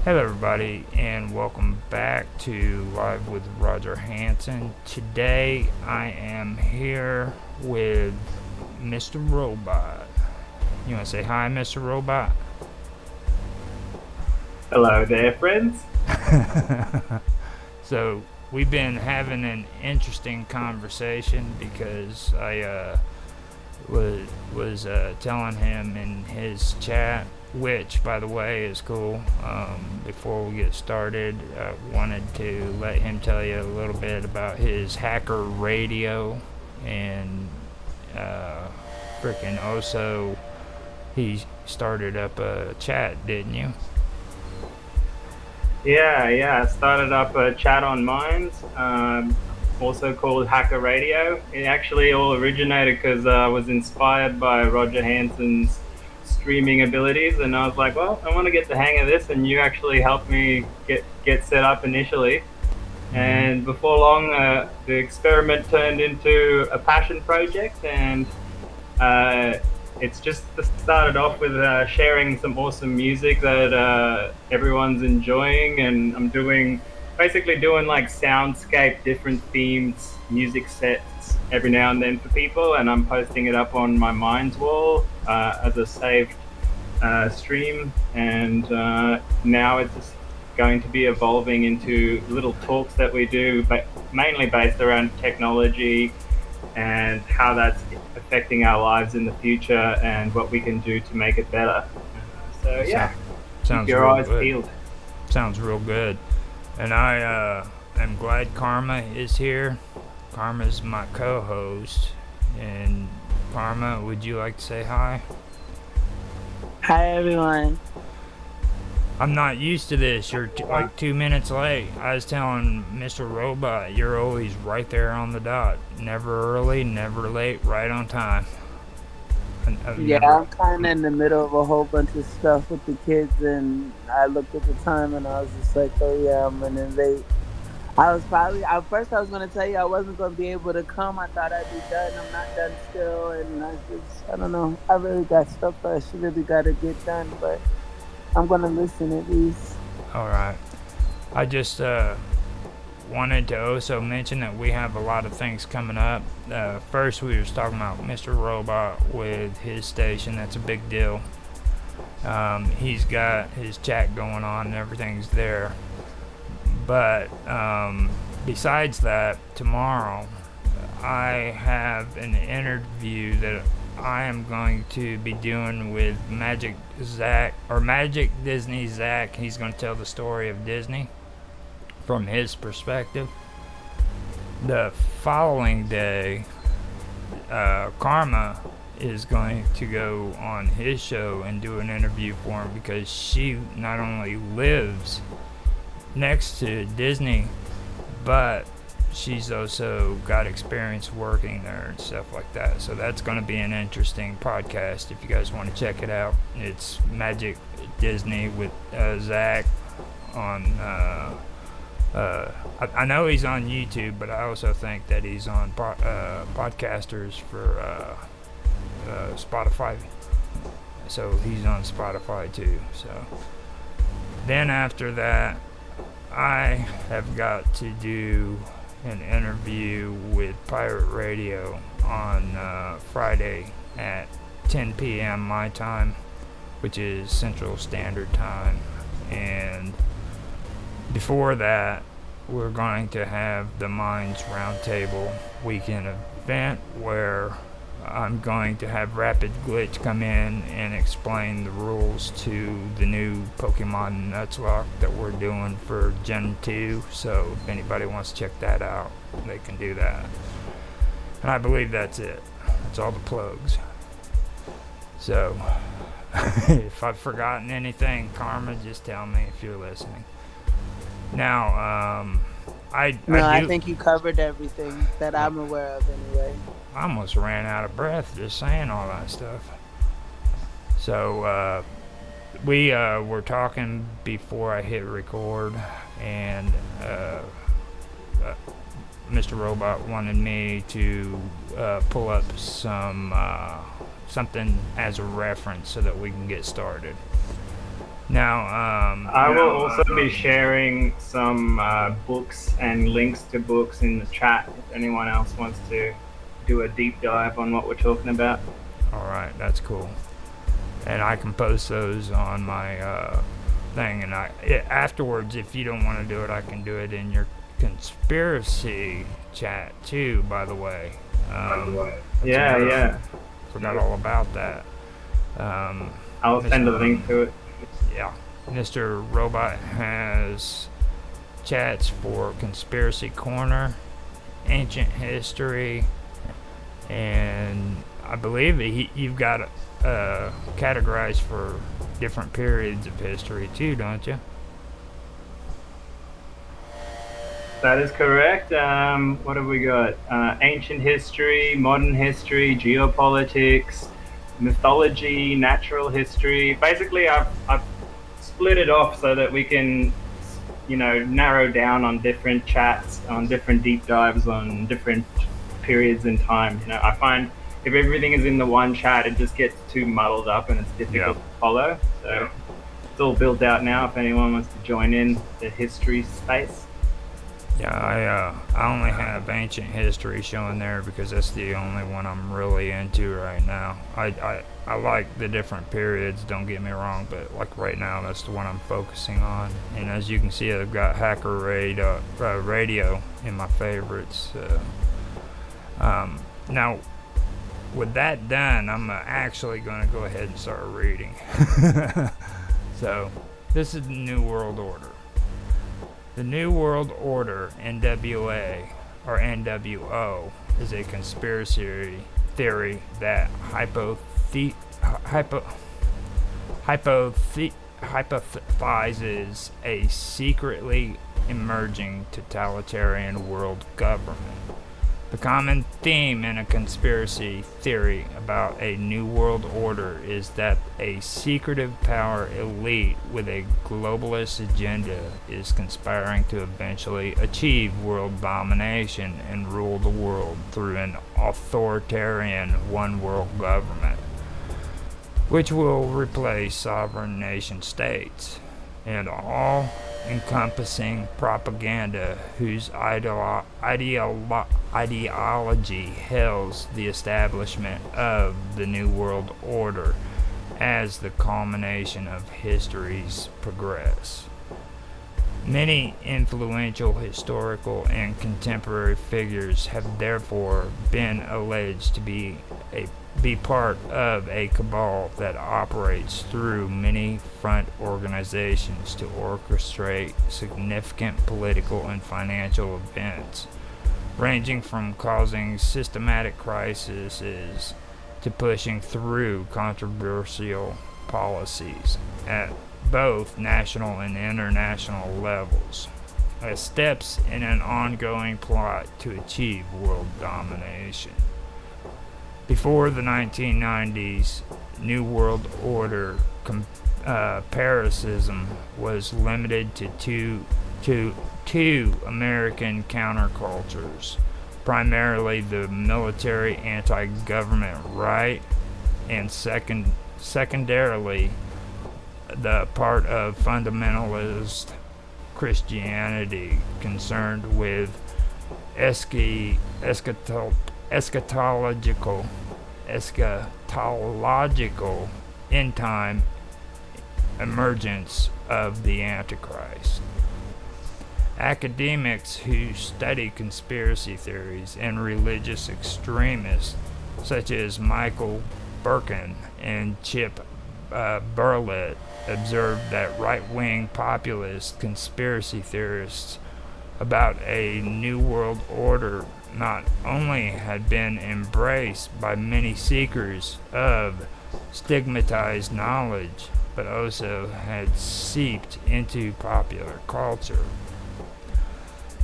Hello, everybody, and welcome back to Live with Roger Hanson. Today, I am here with Mr. Robot. You want to say hi, Mr. Robot? Hello there, friends. So, we've been having an interesting conversation because I was telling him in his chat, which, by the way, is cool. Before we get started, I wanted to let him tell you a little bit about his hacker radio and uh, freaking also he started up a chat, didn't you? Yeah. I started up a chat on Minds, also called Hacker Radio. It actually all originated because I was inspired by Roger Hanson's streaming abilities, and I was like, well, I want to get the hang of this, and you actually helped me get set up initially. Mm-hmm. And before long, the experiment turned into a passion project, and Uh, it's just started off with sharing some awesome music that everyone's enjoying, and I'm basically doing like soundscape, different themes, music sets every now and then for people, and I'm posting it up on my Minds wall as a saved stream, and now it's just going to be evolving into little talks that we do, but mainly based around technology and how that's affecting our lives in the future and what we can do to make it better. So So, yeah, keep sounds your real eyes good. peeled. Sounds real good. And I am glad Karma is here. Karma's my co-host, and Karma, would you like to say hi? Hi everyone. I'm not used to this. You're like 2 minutes late. I was telling Mr. Robot, you're always right there on the dot. Never early, never late, right on time. I've Yeah, never. I'm kind of in the middle of a whole bunch of stuff with the kids, and I looked at the time and I was just like, oh yeah, I'm running late. I was probably at first I was gonna tell you I wasn't gonna be able to come. I thought I'd be done. I'm not done still, and I don't know. I really got stuff that I should really gotta get done, but I'm gonna listen at least. All right. I just wanted to also mention that we have a lot of things coming up. First, we was talking about Mr. Robot with his station. That's a big deal. He's got his chat going on and everything's there. But besides that, tomorrow I have an interview that I am going to be doing with Magic Zach or Magic Disney Zach. He's going to tell the story of Disney from his perspective. The following day, Karma is going to go on his show and do an interview for him because she not only lives next to Disney, but she's also got experience working there and stuff like that. So that's going to be an interesting podcast if you guys want to check it out. It's Magic Disney with Zach on. I know he's on YouTube, but I also think that he's on podcasters for Spotify. So he's on Spotify too. So then after that, I have got to do an interview with Pirate Radio on Friday at 10 p.m. my time, which is Central Standard Time. And before that, we're going to have the Minds Roundtable weekend event where I'm going to have Rapid Glitch come in and explain the rules to the new Pokemon Nuzlocke that we're doing for Gen 2. So if anybody wants to check that out, they can do that. And I believe that's it. That's all the plugs. So if I've forgotten anything, Karma, just tell me if you're listening. Now, No, I I do. think you covered everything that I'm aware of anyway. I almost ran out of breath just saying all that stuff. So we were talking before I hit record, and Mr. Robot wanted me to pull up something as a reference so that we can get started. Now, I will also be sharing some books and links to books in the chat if anyone else wants to do a deep dive on what we're talking about. all right, that's cool. And I can post those on my thing. And afterwards, if you don't want to do it, I can do it in your conspiracy chat too. By the way. Yeah. Forgot all about that. I'll send a link to it. Yeah, Mr. Robot has chats for Conspiracy Corner, Ancient History, and I believe you've got categorized for different periods of history too, don't you? That is correct. What have we got? Ancient history, modern history, geopolitics, mythology, natural history. Basically, I've split it off so that we can, narrow down on different chats, on different deep dives, on different periods in time. I find if everything is in the one chat, it just gets too muddled up and it's difficult to follow. So it's all built out now. If anyone wants to join in the history space. Yeah, I only have ancient history showing there because that's the only one I'm really into right now. I like the different periods, don't get me wrong, but like right now that's the one I'm focusing on. And as you can see, I've got Hacker Radio in my favorites. Now, with that done, I'm actually going to go ahead and start reading. So, this is the New World Order. The New World Order, NWA, or NWO, is a conspiracy theory that hypothesizes a secretly emerging totalitarian world government. The common theme in a conspiracy theory about a new world order is that a secretive power elite with a globalist agenda is conspiring to eventually achieve world domination and rule the world through an authoritarian one world government, which will replace sovereign nation states and all-encompassing propaganda whose ideology hails the establishment of the New World Order as the culmination of history's progress. Many influential historical and contemporary figures have therefore been alleged to be part of a cabal that operates through many front organizations to orchestrate significant political and financial events, ranging from causing systematic crises to pushing through controversial policies at both national and international levels, as steps in an ongoing plot to achieve world domination. Before the 1990s, New World Order parasitism was limited to two American countercultures, primarily the military anti-government right, and secondarily the part of fundamentalist Christianity concerned with eschatological end-time emergence of the Antichrist. Academics who study conspiracy theories and religious extremists, such as Michael Birkin and Chip Berlet, observed that right-wing populist conspiracy theorists about a new world order not only had been embraced by many seekers of stigmatized knowledge, but also had seeped into popular culture,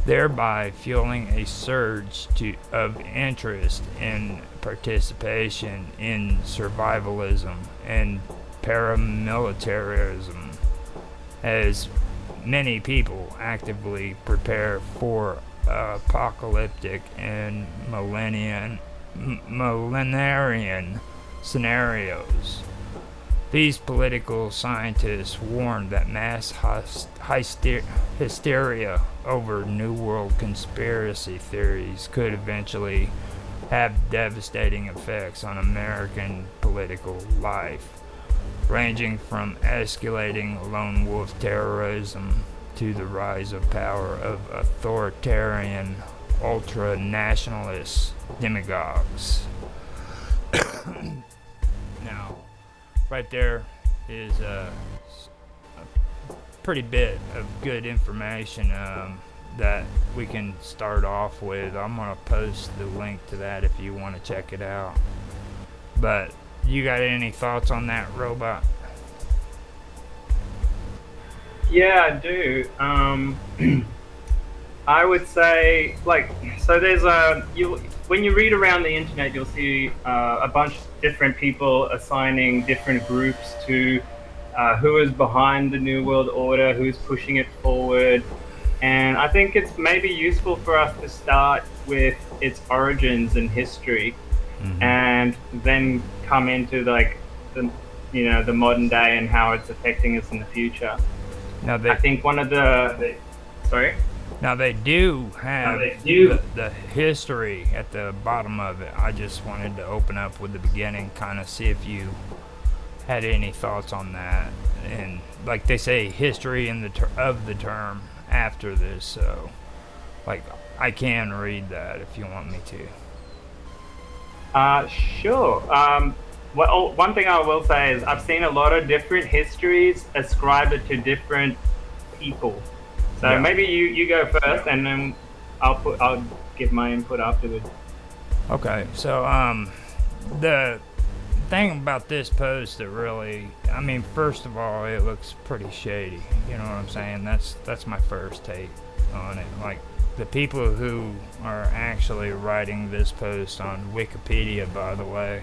thereby fueling a surge of interest and participation in survivalism and paramilitarism, as many people actively prepare for apocalyptic and millenarian scenarios. These political scientists warned that mass hysteria over New World conspiracy theories could eventually have devastating effects on American political life, ranging from escalating lone wolf terrorism to the rise of power of authoritarian ultra-nationalist demagogues. Now, right there is a pretty bit of good information that we can start off with. I'm going to post the link to that if you want to check it out. But you got any thoughts on that, Robot? Yeah, I do. I would say, like, so there's when you read around the internet, you'll see a bunch of different people assigning different groups to who is behind the New World Order, who's pushing it forward. And I think it's maybe useful for us to start with its origins and history, and then come into like the modern day and how it's affecting us in the future. Now I think one of sorry. Now they do have the history at the bottom of it. I just wanted to open up with the beginning, kind of see if you had any thoughts on that. And like they say, history in of the term after this. So, like, I can read that if you want me to. Sure. Well, one thing I will say is I've seen a lot of different histories ascribe it to different people. So maybe you go first, and then I'll give my input afterwards. Okay. So the thing about this post that really, I mean, first of all, it looks pretty shady. You know what I'm saying? That's my first take on it. Like, the people who are actually writing this post on Wikipedia, by the way,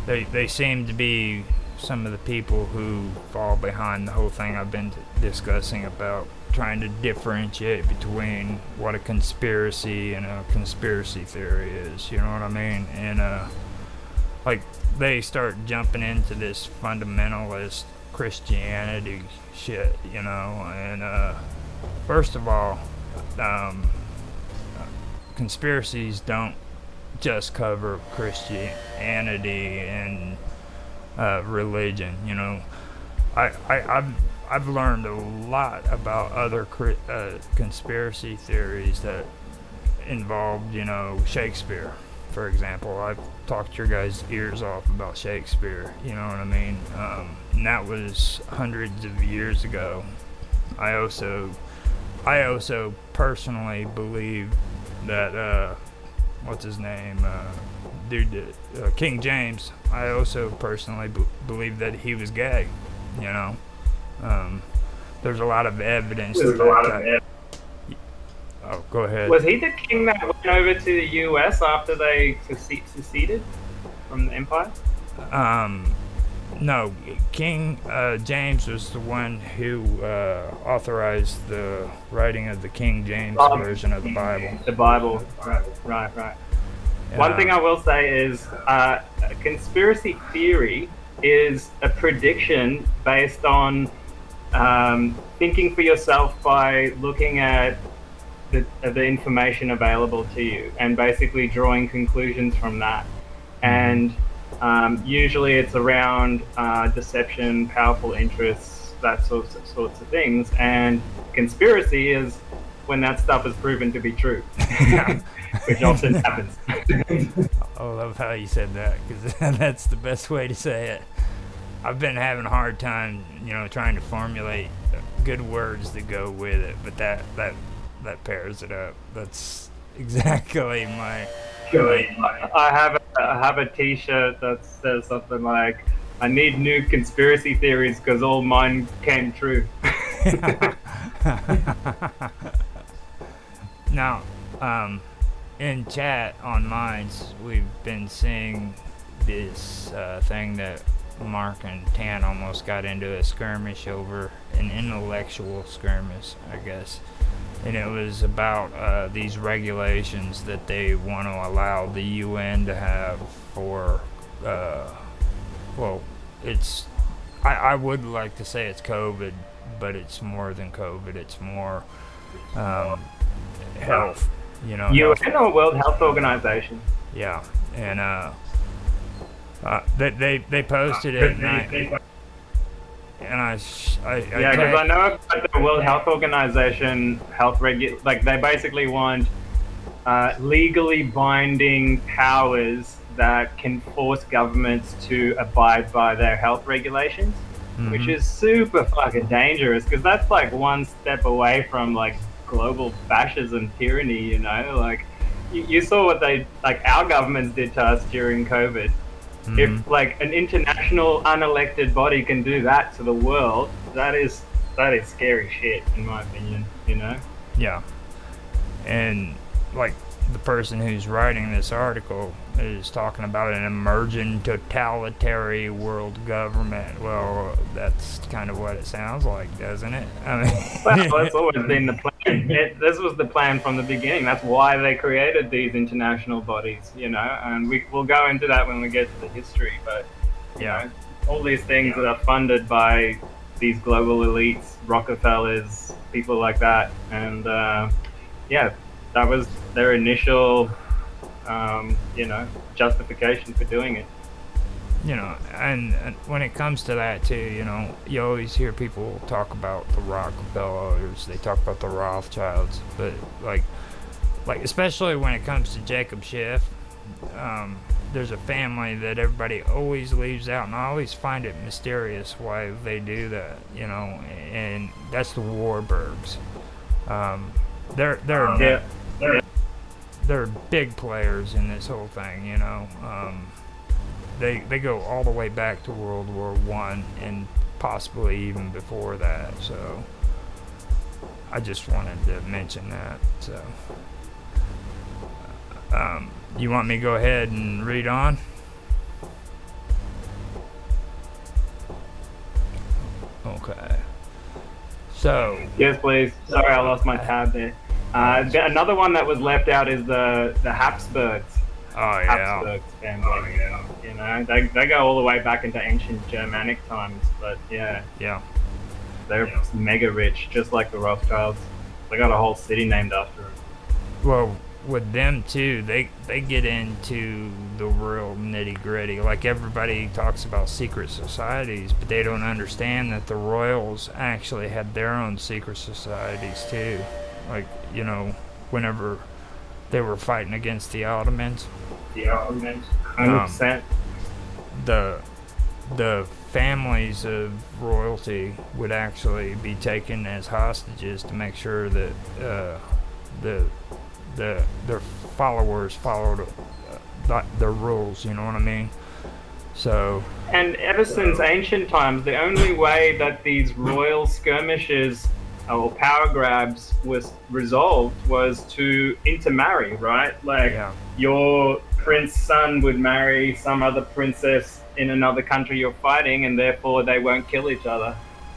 they seem to be some of the people who fall behind the whole thing I've been discussing about trying to differentiate between what a conspiracy and a conspiracy theory is. You know what I mean? And like, they start jumping into this fundamentalist Christianity shit, you know. And first of all, conspiracies don't just cover Christianity and religion. You know, I've learned a lot about other conspiracy theories that involved, you know, Shakespeare, for example. I've talked your guys' ears off about Shakespeare. You know what I mean? And that was hundreds of years ago. I also personally believe that what's his name? King James. I also personally believe that he was gay. You know, there's a lot of evidence. Oh, go ahead. Was he the king that went over to the U.S. after they seceded from the empire? No, King James was the one who authorized the writing of the King James version of the Bible. The Bible, right. One thing I will say is conspiracy theory is a prediction based on thinking for yourself by looking at the information available to you and basically drawing conclusions from that. And usually it's around deception, powerful interests, that sorts of things. And conspiracy is when that stuff is proven to be true, which often happens. I love how you said that, because that's the best way to say it. I've been having a hard time, you know, trying to formulate good words that go with it, but that pairs it up. That's exactly my. I have a T-shirt that says something like, "I need new conspiracy theories because all mine came true." Now, in chat on Minds, we've been seeing this thing that Mark and Tan almost got into a skirmish over, an intellectual skirmish, I guess. And it was about these regulations that they want to allow the UN to have for, it's I would like to say it's COVID, but it's more than COVID. It's more health. You know, health. UN or World Health Organization? Yeah, and they posted it, Yeah, because I know about the World Health Organization like they basically want legally binding powers that can force governments to abide by their health regulations, which is super fucking dangerous because that's like one step away from like global fascism tyranny, you know? Like you saw what our governments did to us during COVID. If like an international unelected body can do that to the world, that is scary shit in my opinion, you know? Yeah. And like the person who's writing this article is talking about an emerging totalitarian world government. Well, that's kind of what it sounds like, doesn't it? I mean, well, that's always been the plan. This was the plan from the beginning. That's why they created these international bodies, you know, and we'll go into that when we get to the history. But, you know, all these things that are funded by these global elites, Rockefellers, people like that. And, that was their initial, justification for doing it. You know, and when it comes to that too, you know, you always hear people talk about the Rockefellers, they talk about the Rothschilds, but like especially when it comes to Jacob Schiff, there's a family that everybody always leaves out, and I always find it mysterious why they do that, you know, and that's the Warburgs. They're big players in this whole thing, you know. They go all the way back to World War I and possibly even before that. So I just wanted to mention that. So you want me to go ahead and read on? Okay. So yes, please. Sorry, I lost my tab there. Another one that was left out is the Habsburgs. Oh yeah. Habsburgs family. You know, they go all the way back into ancient Germanic times, but yeah, they're mega rich, just like the Rothschilds. They got a whole city named after them. Well, with them too, they get into the real nitty gritty. Like everybody talks about secret societies, but they don't understand that the royals actually had their own secret societies too. Like, you know, whenever they were fighting against the Ottomans. The Ottomans, 100%. The families of royalty would actually be taken as hostages to make sure that their followers followed their rules. You know what I mean? So. And ever since ancient times, the only way that these royal skirmishes or power grabs was resolved was to intermarry, right? Like your prince's son would marry some other princess in another country you're fighting, and therefore they won't kill each other.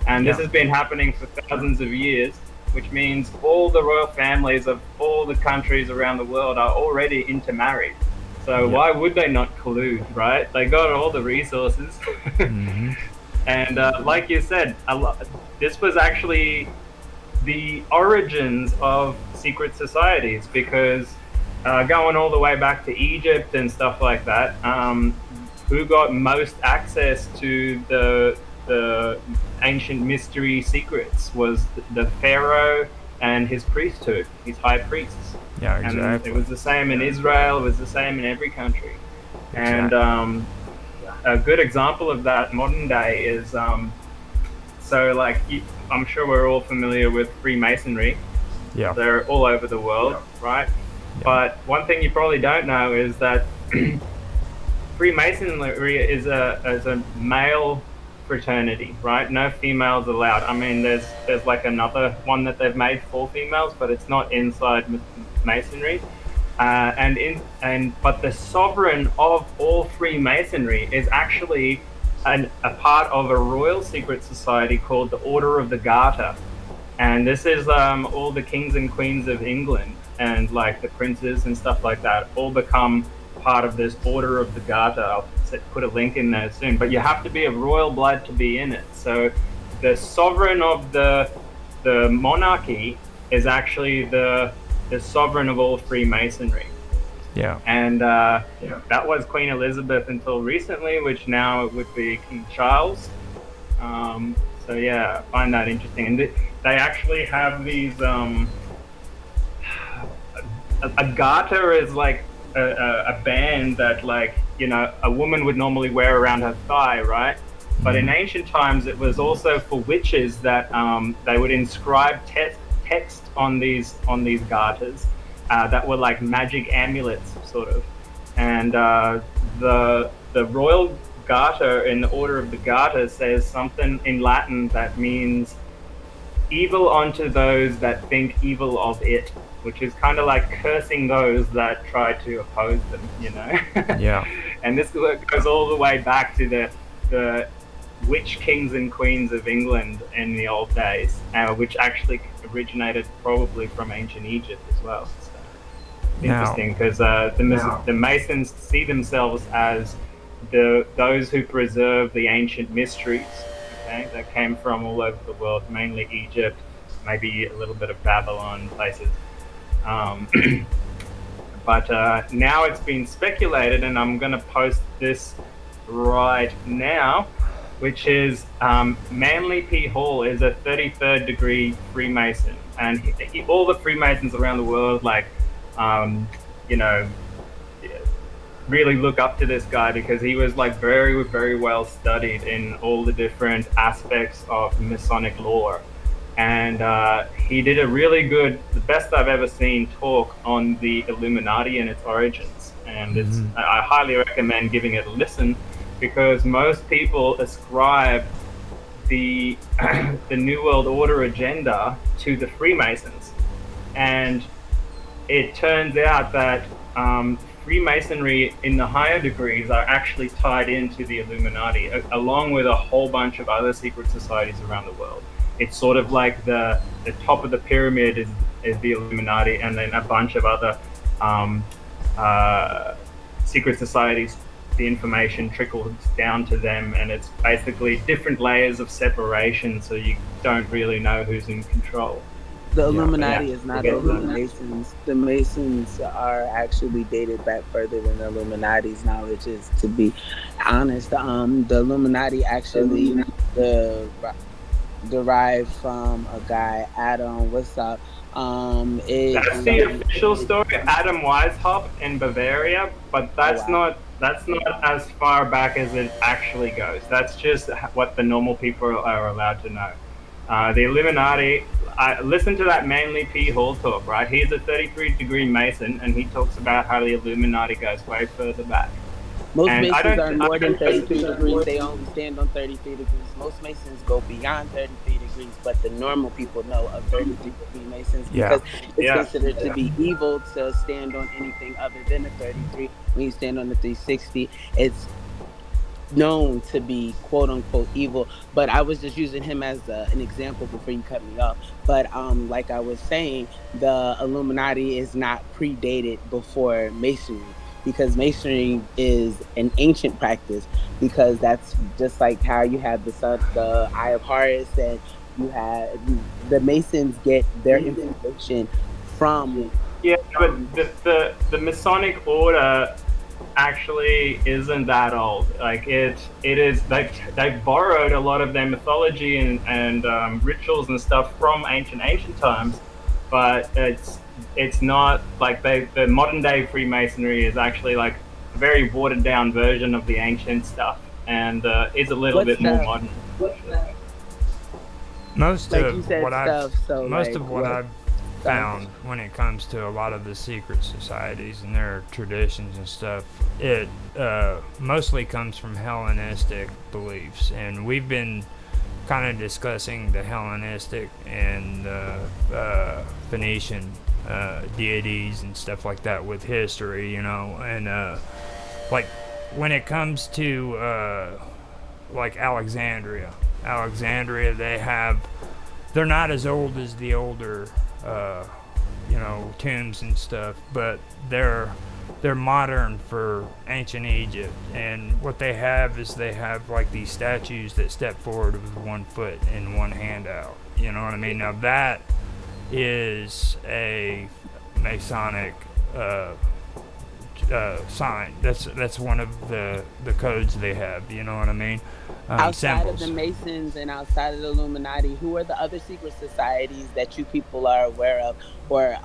And this has been happening for thousands of years, which means all the royal families of all the countries around the world are already intermarried. So why would they not collude, right? They got all the resources. And like you said, this was actually the origins of secret societies, because going all the way back to Egypt and stuff like that, who got most access to the ancient mystery secrets was the pharaoh and his priesthood, his high priests. Yeah, exactly. And it was the same in Israel. It was the same in every country. Exactly. And a good example of that modern day is so like I'm sure we're all familiar with Freemasonry. Yeah. They're all over the world, right? Yeah. But one thing you probably don't know is that Freemasonry is a male fraternity, right? No females allowed. I mean, there's like another one that they've made for females, but it's not inside Masonry. But the sovereign of all Freemasonry is actually a part of a royal secret society called the Order of the Garter, and this is all the kings and queens of England and like the princes and stuff like that all become part of this Order of the Garter. I'll put a link in there soon. But you have to be of royal blood to be in it. So the sovereign of the monarchy is actually the sovereign of all Freemasonry. Yeah. And that was Queen Elizabeth until recently, which now it would be King Charles. So yeah, I find that interesting. And they actually have these. A garter is like a band that, like, you know, a woman would normally wear around her thigh, right? But in ancient times, it was also for witches that they would inscribe text on these garters that were like magic amulets, sort of. And the royal garter in the Order of the Garter says something in Latin that means evil unto those that think evil of it, which is kind of like cursing those that try to oppose them, you know? Yeah. And this goes all the way back to the witch kings and queens of England in the old days, which actually originated probably from ancient Egypt as well. So it's interesting because the Masons see themselves as those who preserve the ancient mysteries, okay, that came from all over the world, mainly Egypt, maybe a little bit of Babylon places. But now it's been speculated, and I'm going to post this right now, which is Manly P. Hall is a 33rd degree Freemason, and all the Freemasons around the world, like, you know, really look up to this guy because he was like very, very well studied in all the different aspects of Masonic lore. And he did a really good, the best I've ever seen, talk on the Illuminati and its origins. And I highly recommend giving it a listen, because most people ascribe the New World Order agenda to the Freemasons. And it turns out that Freemasonry in the higher degrees are actually tied into the Illuminati, along with a whole bunch of other secret societies around the world. It's sort of like the top of the pyramid is the Illuminati, and then a bunch of other secret societies. The information trickles down to them, and it's basically different layers of separation, so you don't really know who's in control. The Illuminati is not the Masons. The Masons are actually dated back further than the Illuminati's knowledge is, to be honest. The Illuminati actually derived from a guy, Adam, what's up? That's the official story, Adam Weishaupt in Bavaria, but that's not as far back as it actually goes. That's just what the normal people are allowed to know. The Illuminati, listen to that Manly P. Hall talk, right? He's a 33-degree Mason, and he talks about how the Illuminati goes way further back. Most Masons are more than 33 degrees. They only stand on 33 degrees. Most Masons go beyond 33 degrees, but the normal people know of 33-degree Masons because it's considered to be evil to stand on anything other than a 33. When you stand on the 360, it's known to be quote-unquote evil. But I was just using him as an example before you cut me off. But like I was saying, the Illuminati is not predated before Masonry, because Masonry is an ancient practice, because that's just like how you have the Eye of Horus, and you have the Masons get their information from. Yeah, but the Masonic order actually isn't that old. Like it is. They've borrowed a lot of their mythology and rituals and stuff from ancient times, but it's not like the modern day Freemasonry is actually like a very watered down version of the ancient stuff, and is a little bit more modern. Most of what I've found when it comes to a lot of the secret societies and their traditions and stuff, it mostly comes from Hellenistic beliefs, and we've been kind of discussing the Hellenistic and Phoenician deities and stuff like that with history, you know, and like when it comes to like Alexandria, they're not as old as the older you know, tombs and stuff, but they're they're modern for ancient Egypt, and what they have is they have like these statues that step forward with one foot and one hand out. You know what I mean? Now that is a Masonic sign. That's one of the codes they have. You know what I mean? Outside Symbols. of the Masons and outside of the Illuminati, who are the other secret societies that you people are aware of, or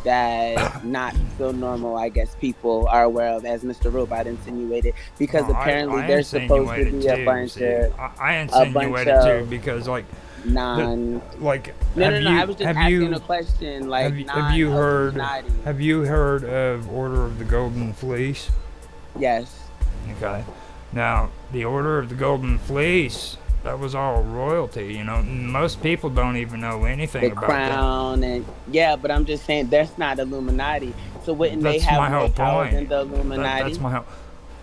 that not so normal, I guess, people are aware of, as Mr. Robot insinuated? Because Well, apparently I there's supposed to insinuated be a too, bunch see. of I insinuated of too because like non. like No, have no. you I was just have asking you a question, like have you heard non-Illuminati. have you heard of Order of the Golden Fleece? Yes. Okay. Now, the Order of the Golden Fleece, that was all royalty, you know. Most people don't even know anything The about crown and yeah, but I'm just saying that's not Illuminati. So wouldn't they That's my have whole more power point. than the Illuminati? That's my whole.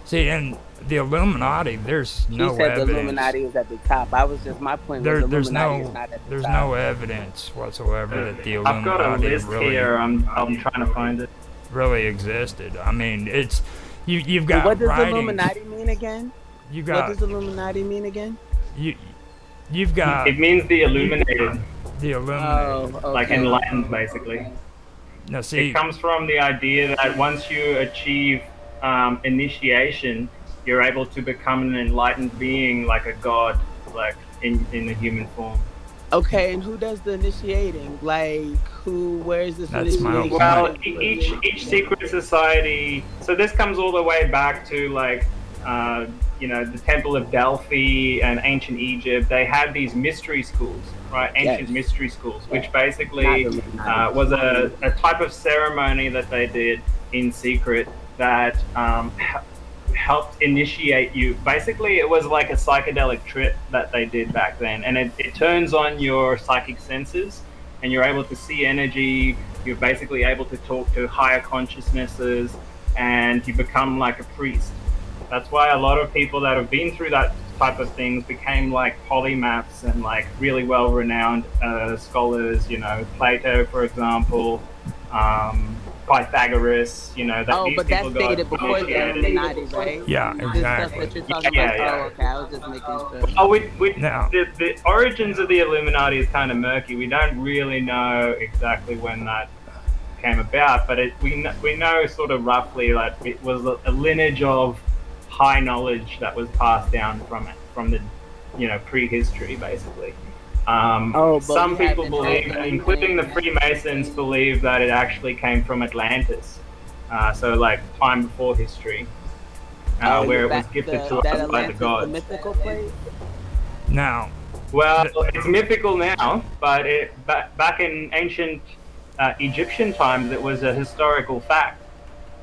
See, in the Illuminati, there's She no said evidence. the Illuminati was at the top. I was just my point was There's Illuminati no is not at the there's top. no evidence whatsoever that the I've got a Illuminati list here. I'm trying to find it. really existed. I mean, it's you've But got what does writings. Illuminati mean again? You What got does Illuminati mean again? you've got It means the illuminated, the Illuminati. Oh, like okay. enlightened, basically. Now, It see, comes from the idea that once you achieve initiation, you're able to become an enlightened being, like a god, like in a human form. Okay, and who does the initiating? Like, who? Where is this That's my initiating? whole Well, point. each secret society. So this comes all the way back to like, the Temple of Delphi and ancient Egypt. They had these mystery schools, right? Ancient Yes. mystery schools, which Not basically Illuminati. was a type of ceremony that they did in secret that helped initiate you. Basically, it was like a psychedelic trip that they did back then, and it turns on your psychic senses, and you're able to see energy. You're basically able to talk to higher consciousnesses, and you become like a priest. That's why a lot of people that have been through that type of things became like polymaths and like really well-renowned scholars. You know, Plato, for example, Pythagoras. You know, that Oh, these but that's people got stated before the initiated. Illuminati, right? Yeah, This stuff exactly. that you're talking Yeah, about. yeah. Oh, okay. I was just making sure. Oh, we Now- the origins of the Illuminati is kind of murky. We don't really know exactly when that came about, but we know sort of roughly that it was a lineage of high knowledge that was passed down from the prehistory, basically. But Some we people haven't believe, had including the anything. Freemasons, believe that it actually came from Atlantis. So like time before history, Oh, where is it was that gifted to that us by the Atlantis, the gods. mythical place? now, Well, it's mythical now, but back in ancient Egyptian times, it was a historical fact.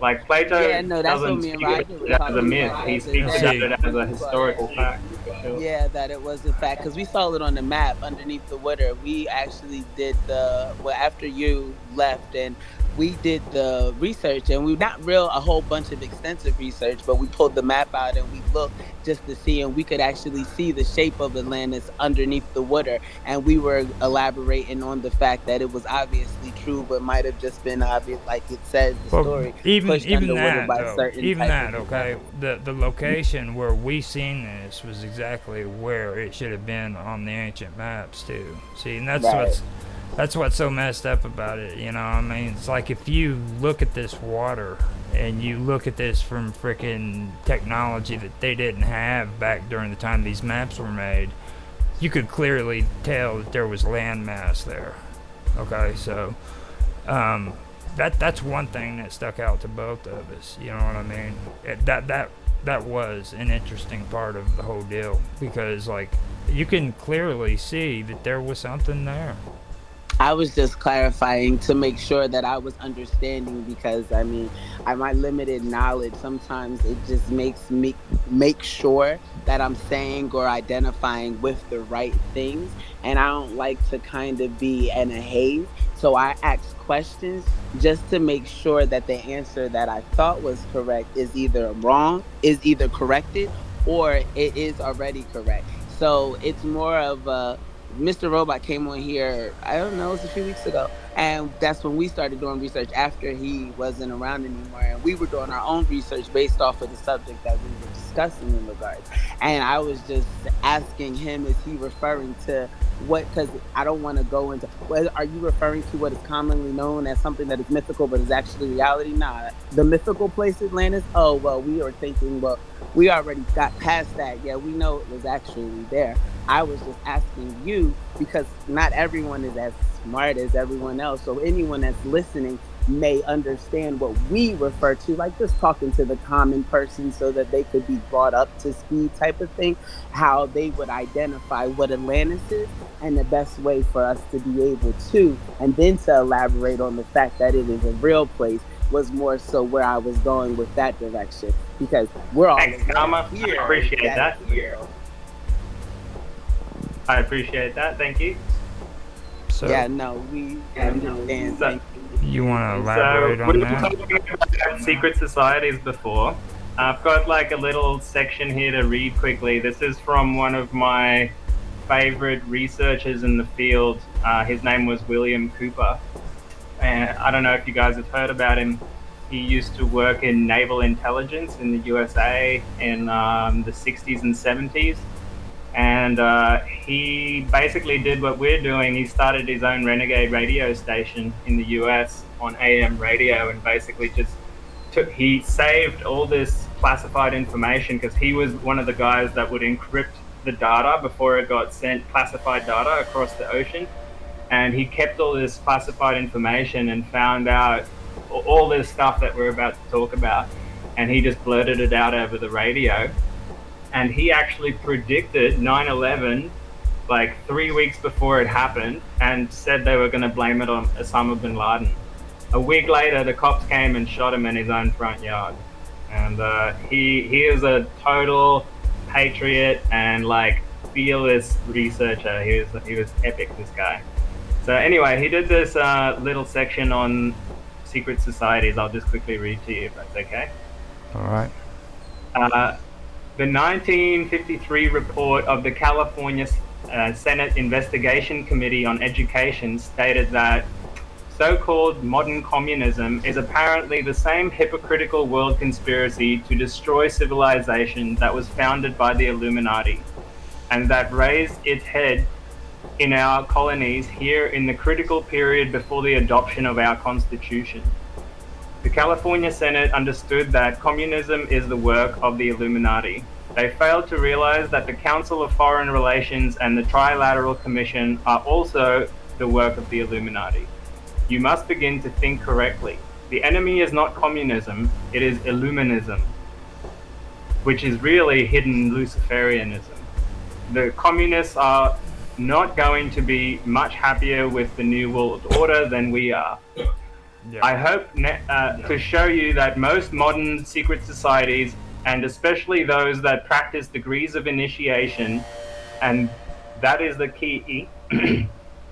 Like Plato Yeah, no, that's what doesn't me and speak Roger of were it as talking a myth. about. He That's speaks exactly. about it as a historical fact. Sure. Yeah, that it was a fact because we saw it on the map underneath the water. We actually did after you left, and we did the research, and we not a whole bunch of extensive research, but we pulled the map out and we looked just to see, and we could actually see the shape of Atlantis underneath the water, and we were elaborating on the fact that it was obviously true, but might have just been obvious, like it says the well, story. even pushed underwater that by though, certain even type that, of okay, the location where we seen this was exactly where it should have been on the ancient maps too. See, and Right. that's what's so messed up about it. You know, I mean, it's like if you look at this water and you look at this from freaking technology that they didn't have back during the time these maps were made, you could clearly tell that there was landmass there. Okay, so that's one thing that stuck out to both of us. You know what I mean? That was an interesting part of the whole deal because like you can clearly see that there was something there. I was just clarifying to make sure that I was understanding because I mean, my limited knowledge sometimes it just makes me make sure that I'm saying or identifying with the right things, and I don't like to kind of be in a haze. So I ask questions just to make sure that the answer that I thought was correct is either corrected, or it is already correct. So it's more of a Mr. Robot came on here, I don't know, it was a few weeks ago. And that's when we started doing research after he wasn't around anymore. And we were doing our own research based off of the subject that we were discussing in regards. And I was just asking him, is he referring to what, because I don't want to go into, well, are you referring to what is commonly known as something that is mythical but is actually reality? Nah, the mythical place Atlantis, oh, well, we were thinking, well, we already got past that. Yeah, we know it was actually there. I was just asking you because not everyone is as smart as everyone else. So anyone that's listening may understand what we refer to, like just talking to the common person so that they could be brought up to speed type of thing, how they would identify what Atlantis is and the best way for us to be able to, and then to elaborate on the fact that it is a real place was more so where I was going with that direction because we're all Thanks, Karma. here. I appreciate that. Here. I appreciate that. Thank you. So Yeah, no, we understand. So- Thank you. you want to elaborate on we were that? talking about secret societies before. I've got like a little section here to read quickly. This is from one of my favorite researchers in the field. His name was William Cooper. And I don't know if you guys have heard about him. He used to work in naval intelligence in the USA in the 60s and 70s. And he basically did what we're doing. He started his own renegade radio station in the US on AM radio, and basically just he saved all this classified information because he was one of the guys that would encrypt the data before it got sent, classified data across the ocean. And he kept all this classified information and found out all this stuff that we're about to talk about. And he just blurted it out over the radio. And he actually predicted 9/11 like 3 weeks before it happened and said they were going to blame it on Osama bin Laden. A week later, the cops came and shot him in his own front yard. And he is a total patriot and like fearless researcher. He was epic, this guy. So anyway, he did this little section on secret societies. I'll just quickly read to you if that's okay. All right. The 1953 report of the California Senate Investigation Committee on Education stated that so-called modern communism is apparently the same hypocritical world conspiracy to destroy civilization that was founded by the Illuminati, and that raised its head in our colonies here in the critical period before the adoption of our Constitution. The California Senate understood that communism is the work of the Illuminati. They failed to realize that the Council of Foreign Relations and the Trilateral Commission are also the work of the Illuminati. You must begin to think correctly. The enemy is not communism, it is Illuminism, which is really hidden Luciferianism. The communists are not going to be much happier with the New World Order than we are. Yeah. I hope to show you that most modern secret societies, and especially those that practice degrees of initiation, and that is the key,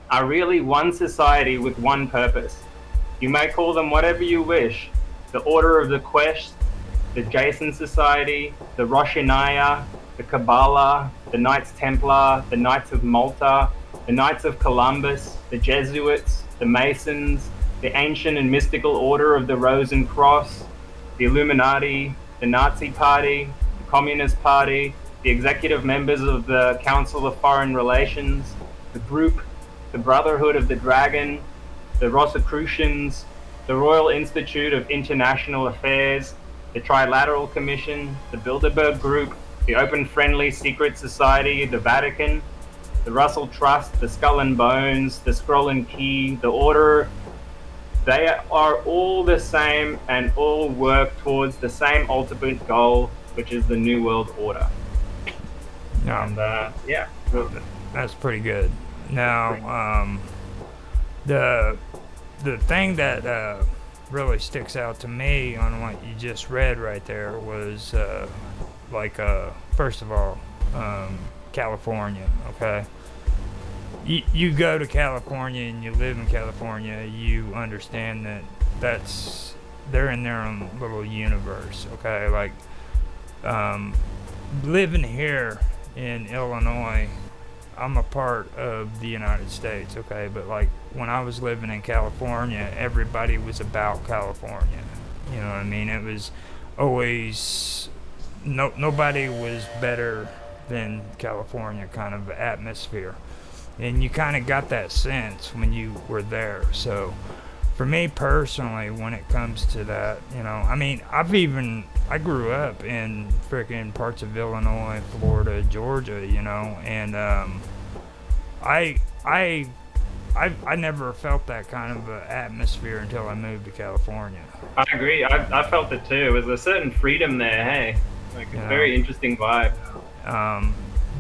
are really one society with one purpose. You may call them whatever you wish: the Order of the Quest, the Jason Society, the Roshanaya, the Kabbalah, the Knights Templar, the Knights of Malta, the Knights of Columbus, the Jesuits, the Masons, the Ancient and Mystical Order of the Rose and Cross, the Illuminati, the Nazi Party, the Communist Party, the executive members of the Council of Foreign Relations, the group, the Brotherhood of the Dragon, the Rosicrucians, the Royal Institute of International Affairs, the Trilateral Commission, the Bilderberg Group, the Open Friendly Secret Society, the Vatican, the Russell Trust, the Skull and Bones, the Scroll and Key, the Order. They are all the same and all work towards the same ultimate goal, which is the New World Order. No, And yeah, that's pretty good. Now, the thing that really sticks out to me on what you just read right there was first of all, California. Okay. You go to California and you live in California, you understand that they're in their own little universe, okay? Like, living here in Illinois, I'm a part of the United States, okay, but like when I was living in California, everybody was about California. You know what I mean? It was always nobody was better than California kind of atmosphere, and you kind of got that sense when you were there. So for me personally, when it comes to that, you know, I mean, I grew up in freaking parts of Illinois, Florida, Georgia, you know, and I never felt that kind of atmosphere until I moved to California. I agree. I felt it too. There's a certain freedom there. Hey, like a very interesting vibe.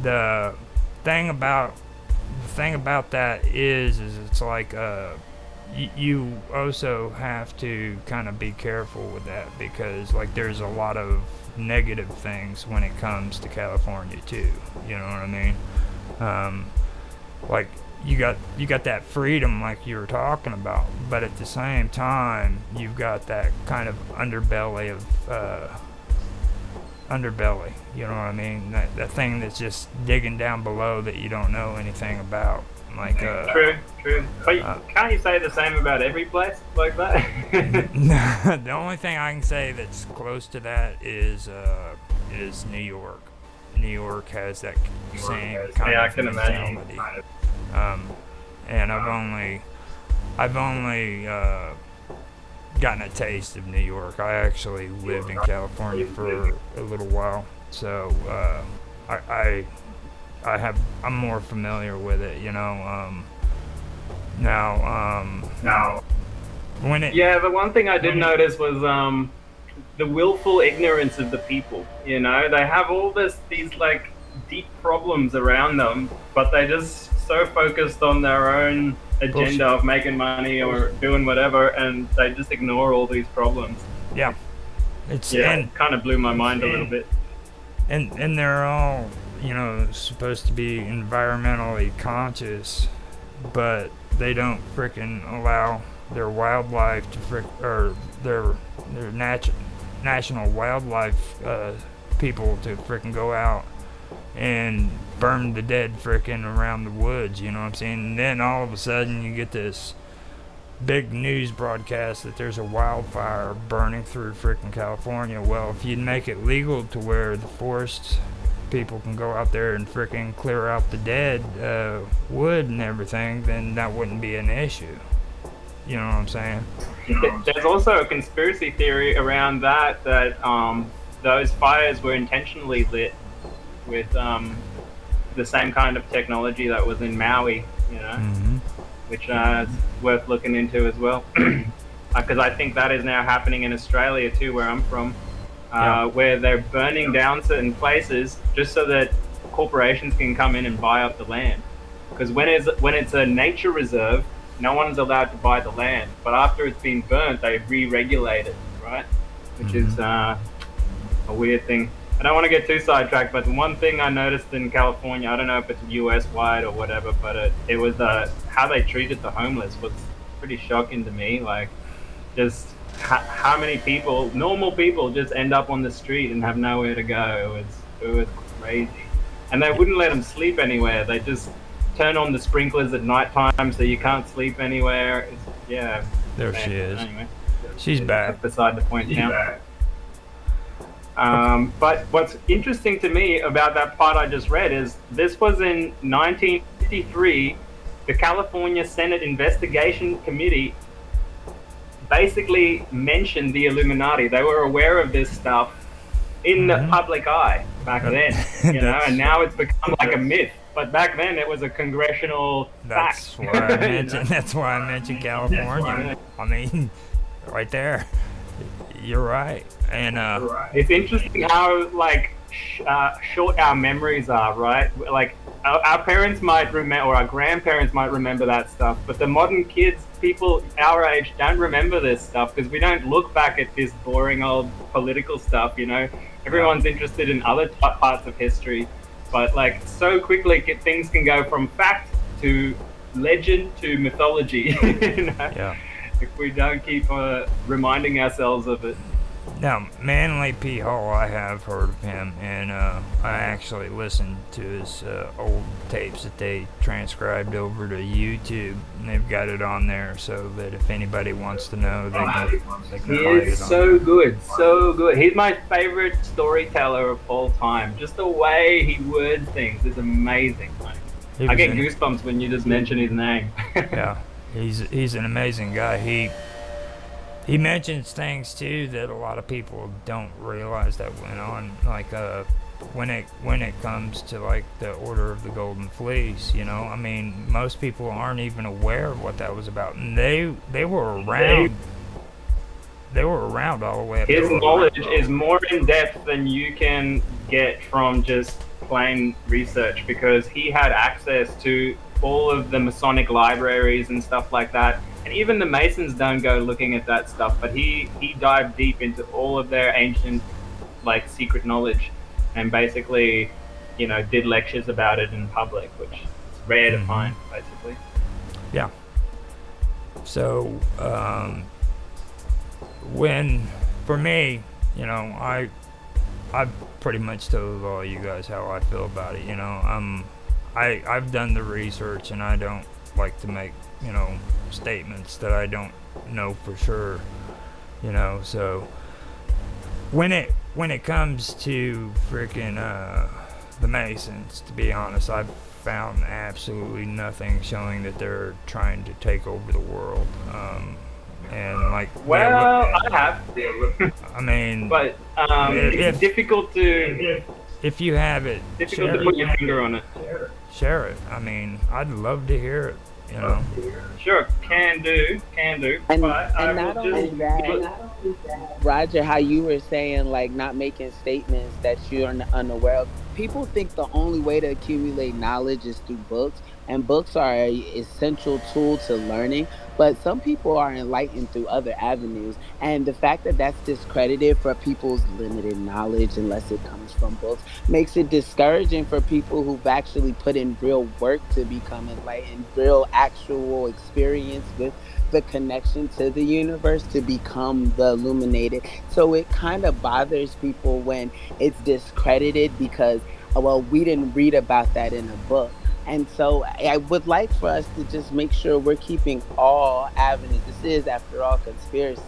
The thing about that is it's like you also have to kind of be careful with that, because like there's a lot of negative things when it comes to California too. You know what I mean? Like you got that freedom like you were talking about, but at the same time you've got that kind of underbelly. You know what I mean? That thing that's just digging down below that you don't know anything about. Like true. But can't you say the same about every place like that? The only thing I can say that's close to that is New York. New York has that same kind of mentality. And I've only gotten a taste of New York. I actually lived in California for a little while, so I'm more familiar with it, you know. Now when it the one thing I did notice was the willful ignorance of the people. You know, they have all these like deep problems around them, but they just so focused on their own agenda of making money or doing whatever, and they just ignore all these problems. Yeah, it kind of blew my mind a little bit. And they're all, you know, supposed to be environmentally conscious, but they don't frickin' allow their wildlife to or their national wildlife people to frickin' go out and burn the dead frickin' around the woods, you know what I'm saying? And then all of a sudden you get this big news broadcast that there's a wildfire burning through frickin' California. Well, if you'd make it legal to where the forest people can go out there and frickin' clear out the dead wood and everything, then that wouldn't be an issue. You know what I'm saying? There's also a conspiracy theory around that those fires were intentionally lit with the same kind of technology that was in Maui, you know, which is worth looking into as well. Because I think that is now happening in Australia too, where I'm from, where they're burning down certain places just so that corporations can come in and buy up the land. Because when it's a nature reserve, no one's allowed to buy the land. But after it's been burnt, they re-regulate it, right? Which is a weird thing. I don't want to get too sidetracked, but the one thing I noticed in California, I don't know if it's US-wide or whatever, but it was how they treated the homeless was pretty shocking to me. Like, just how many people, normal people, just end up on the street and have nowhere to go. It was crazy. And they wouldn't let them sleep anywhere. They just turn on the sprinklers at night time so you can't sleep anywhere. There she is. Anyway, she's back. Beside the point now. But what's interesting to me about that part I just read is this was in 1953. The California Senate Investigation Committee basically mentioned the Illuminati. They were aware of this stuff in the public eye back then, you know, and now it's become like a myth. But back then it was a congressional fact. That's why I mentioned California. I mean, right there. You're right. And it's interesting how like short our memories are, right? Like our parents might remember, or our grandparents might remember that stuff, but the modern kids, people our age, don't remember this stuff because we don't look back at this boring old political stuff, you know. Everyone's interested in other parts of history, but like so quickly things can go from fact to legend to mythology, you know? Yeah. If we don't keep reminding ourselves of it. Now, Manly P. Hall, I have heard of him, and I actually listened to his old tapes that they transcribed over to YouTube, and they've got it on there so that if anybody wants to know, they can He find it is on so there. good, so good. He's my favorite storyteller of all time. Just the way he words things is amazing. He I was get in- goosebumps when you just mention his name. Yeah, he's an amazing guy. He mentions things too that a lot of people don't realize that went on, like when it comes to like the Order of the Golden Fleece. You know, I mean, most people aren't even aware of what that was about, and they were around. They were around all the way up. His to knowledge is more in depth than you can get from just plain research, because he had access to all of the Masonic libraries and stuff like that. And even the Masons don't go looking at that stuff, but he dived deep into all of their ancient, like, secret knowledge, and basically, did lectures about it in public, which is rare to find, basically. Yeah. So, for me, I've pretty much told all you guys how I feel about it. I've done the research, and I don't like to make, statements that I don't know for sure. So when it comes to freaking the Masons, to be honest, I've found absolutely nothing showing that they're trying to take over the world. And like, Well, I have. I mean, But it's difficult to if you have it, share put it. your finger on it. Share it. I mean, I'd love to hear it. Sure, can do. And, But I and not will only just that, Roger, how you were saying, like, not making statements that you're unaware of. People think the only way to accumulate knowledge is through books, and books are a essential tool to learning. But some people are enlightened through other avenues, and the fact that that's discredited for people's limited knowledge, unless it comes from books, makes it discouraging for people who've actually put in real work to become enlightened, real actual experience with the connection to the universe to become the illuminated. So it kind of bothers people when it's discredited because, well, we didn't read about that in a book. And so I would like for us to just make sure we're keeping all avenues. This is, after all, conspiracy.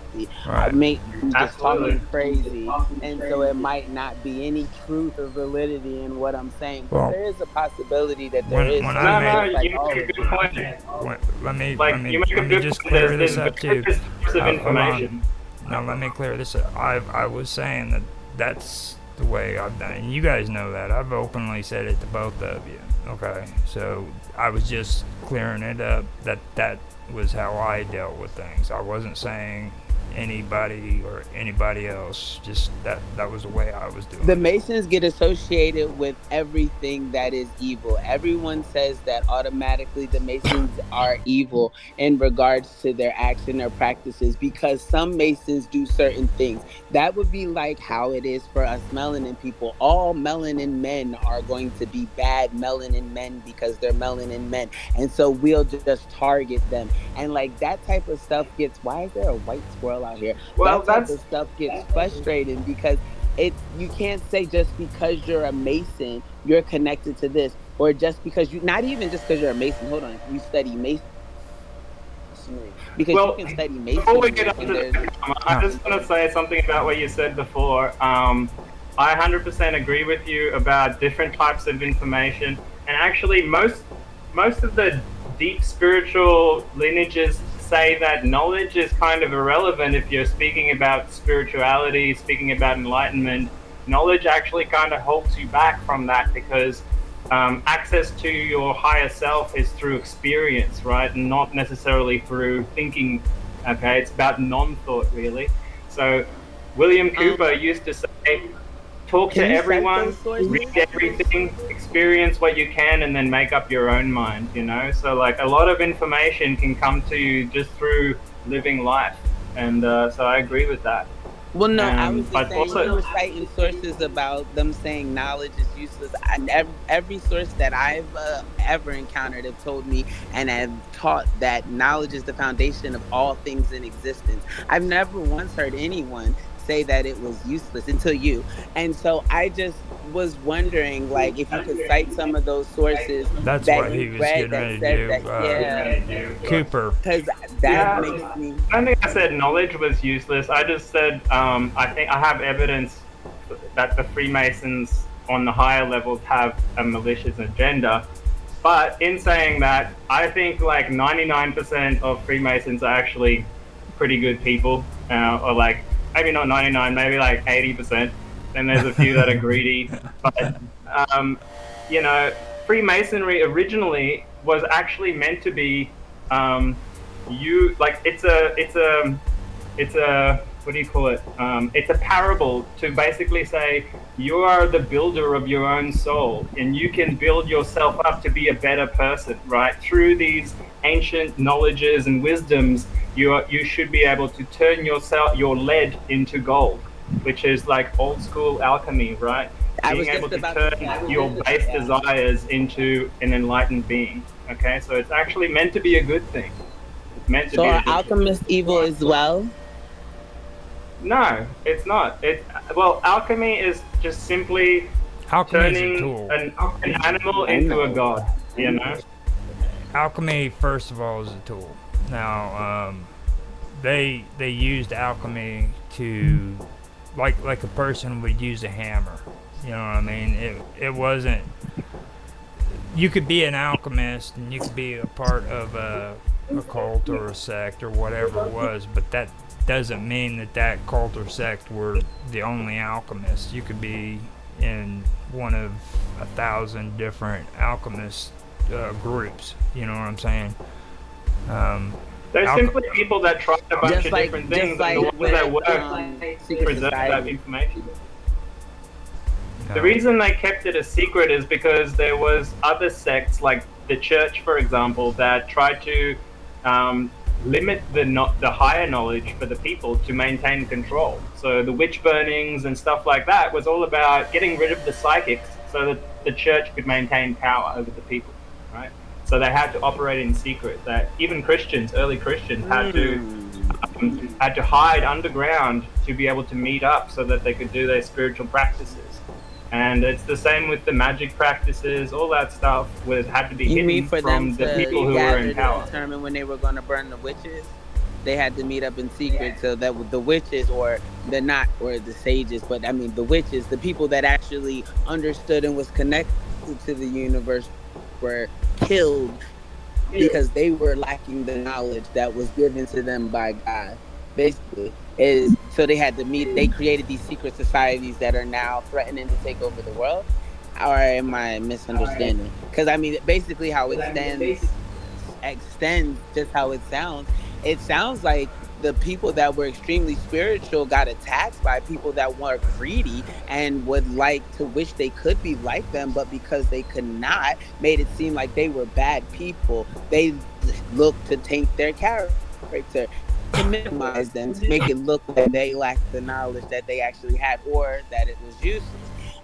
I Right. may be just Absolutely. talking crazy, and so it might not be any truth or validity in what I'm saying. But Well, there is a possibility that there when- is when some I No, made- you make a good point. Let me Like, let me you make a let me good just point. clear There's this up too. various types of Hold on. information. Now let me clear this up. I was saying that that's the way I've done it. And you guys know that. I've openly said it to both of you. Okay, so I was just clearing it up that was how I dealt with things. I wasn't saying anybody or anybody else. Just that was the way I was doing The it. Masons get associated with everything that is evil. Everyone says that automatically the Masons are evil in regards to their action or practices because some Masons do certain things. That would be like how it is for us melanin people. All melanin men are going to be bad melanin men because they're melanin men. And so we'll just target them. And like that type of stuff gets, why is there a white squirrel out here? Well, That type that's of stuff gets frustrating because you can't say just because you're a Mason you're connected to this, or just because you, not even just because you're a Mason, hold on, you study masonry, because you well. can study Before we masonry get on and to there's that, I just want to say something about what you said before. I 100% agree with you about different types of information, and actually, most of the deep spiritual lineages say that knowledge is kind of irrelevant if you're speaking about spirituality, speaking about enlightenment. Knowledge actually kind of holds you back from that because access to your higher self is through experience, right? And not necessarily through thinking. Okay, it's about non-thought, really. So William Cooper used to say, talk to Can you cite everyone, those sources? read everything, experience what you can, and then make up your own mind, So like a lot of information can come to you just through living life. And so I agree with that. Well, no, I was But just saying also- you were citing sources about them saying knowledge is useless. Every source that I've ever encountered have told me and have taught that knowledge is the foundation of all things in existence. I've never once heard anyone say that it was useless until you. And so I just was wondering, like, if you could cite some of those sources That's that what he you was read getting that ready to said do. that, yeah, Cooper. because that Yeah, makes me. I don't think I said knowledge was useless. I just said I think I have evidence that the Freemasons on the higher levels have a malicious agenda. But in saying that, I think like 99% of Freemasons are actually pretty good people, or like maybe not 99, maybe like 80%. Then there's a few that are greedy. But um, you know, Freemasonry originally was actually meant to be you like it's a what do you call it? It's a parable to basically say you are the builder of your own soul, and you can build yourself up to be a better person, right? Through these ancient knowledges and wisdoms, you should be able to turn your lead into gold, which is like old school alchemy, right? I Being was able just to about to turn say, your base yeah. desires into an enlightened being. Okay, so it's actually meant to be a good thing. It's meant to So be a are good thing. alchemists evil as well? No, it's not. Well, alchemy is just simply Alchemy is a turning tool. an animal into a god. You know. Alchemy, first of all, is a tool. Now, they used alchemy to, like a person would use a hammer. You know what I mean? It wasn't. You could be an alchemist and you could be a part of a cult or a sect or whatever it was, but that doesn't mean that cult or sect were the only alchemists. You could be in one of 1,000 different alchemist groups. You know what I'm saying? There's simply people that tried a bunch Just of like, different just things, and like the ones with that work secret preserve that society. information. No. The reason they kept it a secret is because there was other sects, like the church, for example, that tried to limit the higher knowledge for the people to maintain control. So the witch burnings and stuff like that was all about getting rid of the psychics so that the church could maintain power over the people, right? So they had to operate in secret. That even Christians, early Christians, had to hide underground to be able to meet up so that they could do their spiritual practices. And it's the same with the magic practices. All that stuff had to be You mean hidden for from them the to people who were gather in to power. determine when they were going to burn the witches? They had to meet up in secret so that with the witches or the sages, but I mean the witches, the people that actually understood and was connected to the universe were killed because they were lacking the knowledge that was given to them by God. Basically, so they had to meet. They created these secret societies that are now threatening to take over the world. Or am I misunderstanding? Because I mean, basically, how it extends just how it sounds. It sounds like the people that were extremely spiritual got attacked by people that were greedy and would like to wish they could be like them, but because they could not, made it seem like they were bad people. They looked to taint their character, to minimize them, to make it look like they lacked the knowledge that they actually had or that it was useless.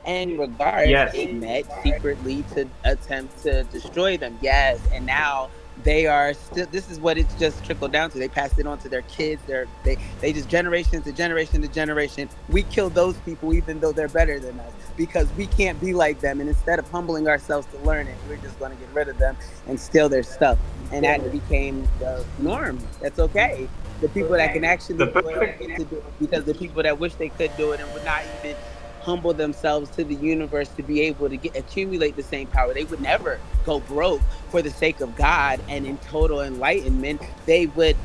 And regardless, Yes. they met secretly to attempt to destroy them. Yes, and now they are still. This is what it's just trickled down to. They passed it on to their kids. They just generation to generation to generation. We kill those people even though they're better than us because we can't be like them. And instead of humbling ourselves to learn it, we're just going to get rid of them and steal their stuff. And that became the norm. That's okay. The people that can actually do it get to do it, because the people that wish they could do it and would not even humble themselves to the universe to be able to accumulate the same power. They would never go broke for the sake of God and in total enlightenment. They would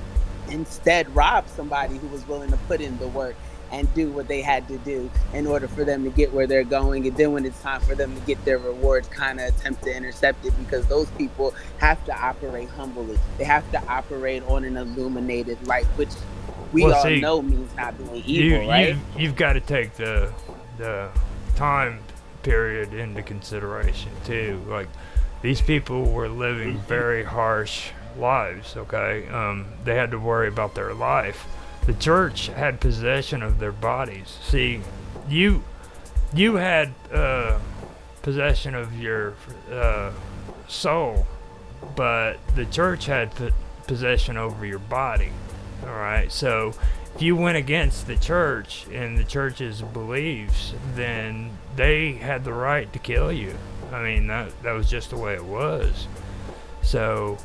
instead rob somebody who was willing to put in the work and do what they had to do in order for them to get where they're going. And then when it's time for them to get their rewards, kind of attempt to intercept it, because those people have to operate humbly. They have to operate on an illuminated light, which we all know means not being evil, right? You've got to take the time period into consideration too. Like, these people were living very harsh lives, okay? They had to worry about their life. The church had possession of their bodies. See, you had possession of your soul, but the church had possession over your body. All right, so if you went against the church and the church's beliefs, then they had the right to kill you. I mean, that was just the way it was. So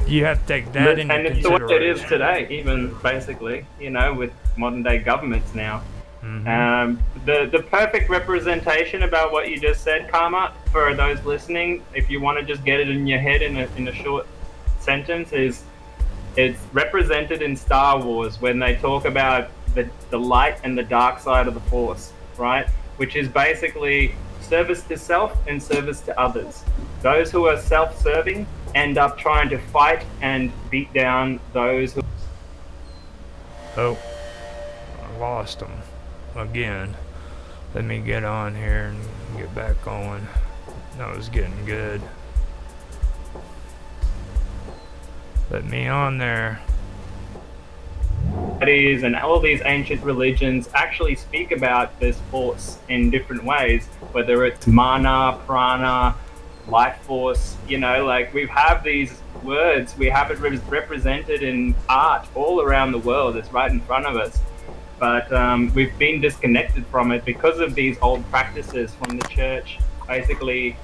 you have to take that into and it's consideration. the way it is today, even basically, with modern day governments now. The perfect representation about what you just said, Karma, for those listening, if you want to just get it in your head in a short sentence, is it's represented in Star Wars when they talk about the light and the dark side of the Force, right? Which is basically service to self and service to others. Those who are self-serving end up trying to fight and beat down those who... Oh, I lost them again. Let me get on here and get back going. That was getting good. Let me on there. And all these ancient religions actually speak about this force in different ways, whether it's mana, prana, life force, like we have these words, we have it represented in art all around the world. It's right in front of us. But we've been disconnected from it because of these old practices from the church, basically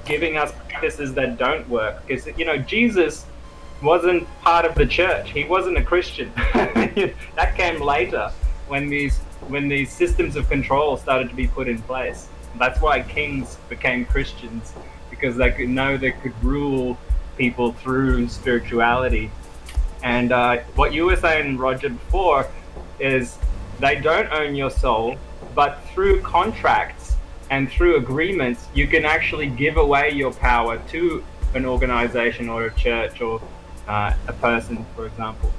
giving us practices that don't work. Because, Jesus wasn't part of the church. He wasn't a Christian. That came later when these systems of control started to be put in place. That's why kings became Christians, because they could rule people through spirituality. And what you were saying, Roger, before is they don't own your soul, but through contracts and through agreements, you can actually give away your power to an organization or a church or a person, for example.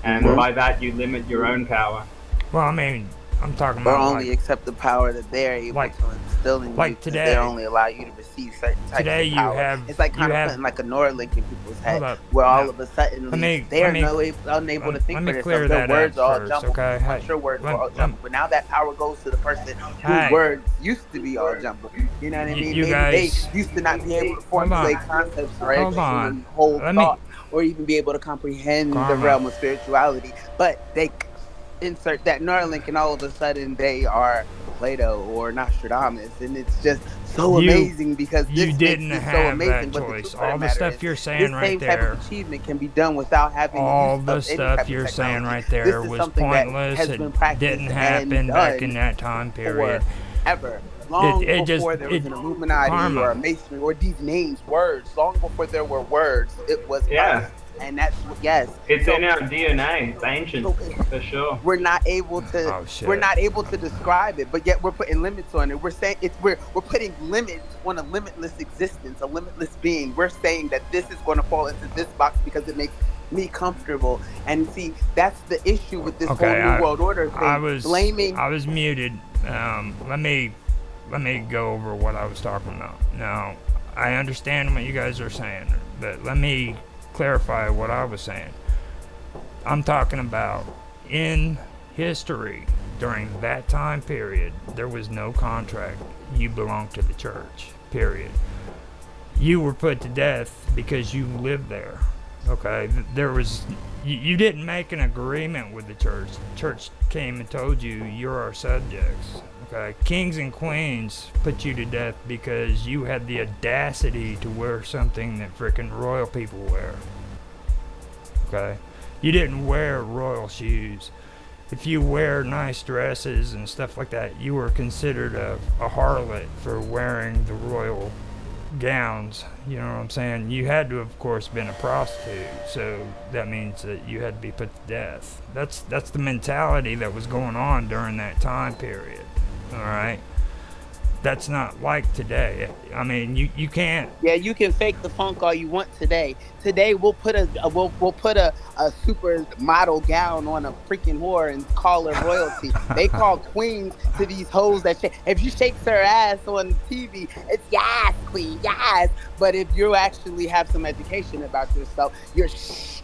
And by that, you limit your own power. Well, I mean, I'm talking or about only accept the power that they're able to instill in you. Today, they only allow you to receive certain types today of power. You have, it's like kind of putting like a Neuralink in people's head, no. where all of a sudden they're unable to think for themselves. Their words are all jumbled. Okay? I'm sure words are all jumbled, but now that power goes to the person whose words used to be all jumbled. You know what I mean? You Maybe guys, they used to not be able to formulate concepts or actually hold thought, or even be able to comprehend the realm of spirituality, but they insert that Neuralink and all of a sudden they are Plato or Nostradamus, and it's just so amazing because you this didn't makes it have so amazing. that But choice. the All the stuff you're saying right there, this same type of achievement can be done without having all use the of stuff any you're type of saying technology. right there was pointless. It didn't happen back in that time period. Ever. Long before there was an Illuminati Karma. or a Masonry or these names, words, long before there were words, it was us. And that's it's in our DNA. It's ancient, for sure. We're not able to describe it, but yet we're putting limits on it. We're saying we're putting limits on a limitless existence, a limitless being. We're saying that this is going to fall into this box because it makes me comfortable. And see, that's the issue with this whole new world order thing. I was muted. Let me go over what I was talking about. Now, I understand what you guys are saying, but let me clarify what I was saying. I'm talking about in history during that time period, there was no contract. You belonged to the church, period. You were put to death because you lived there. Okay, there was you didn't make an agreement with the church. The church came and told you you're our subjects. Okay, kings and queens put you to death because you had the audacity to wear something that frickin' royal people wear. Okay, you didn't wear royal shoes. If you wear nice dresses and stuff like that, you were considered a harlot for wearing the royal gowns. You know what I'm saying? You had to, of course, been a prostitute, so that means that you had to be put to death. That's the mentality that was going on during that time period. All right, that's not like today. I mean, you can't. Yeah, you can fake the funk all you want today. Today we'll put a super model gown on a freaking whore and call her royalty. They call queens to these hoes that if you shake her ass on TV, it's yes, queen, yes. But if you actually have some education about yourself, you're shh.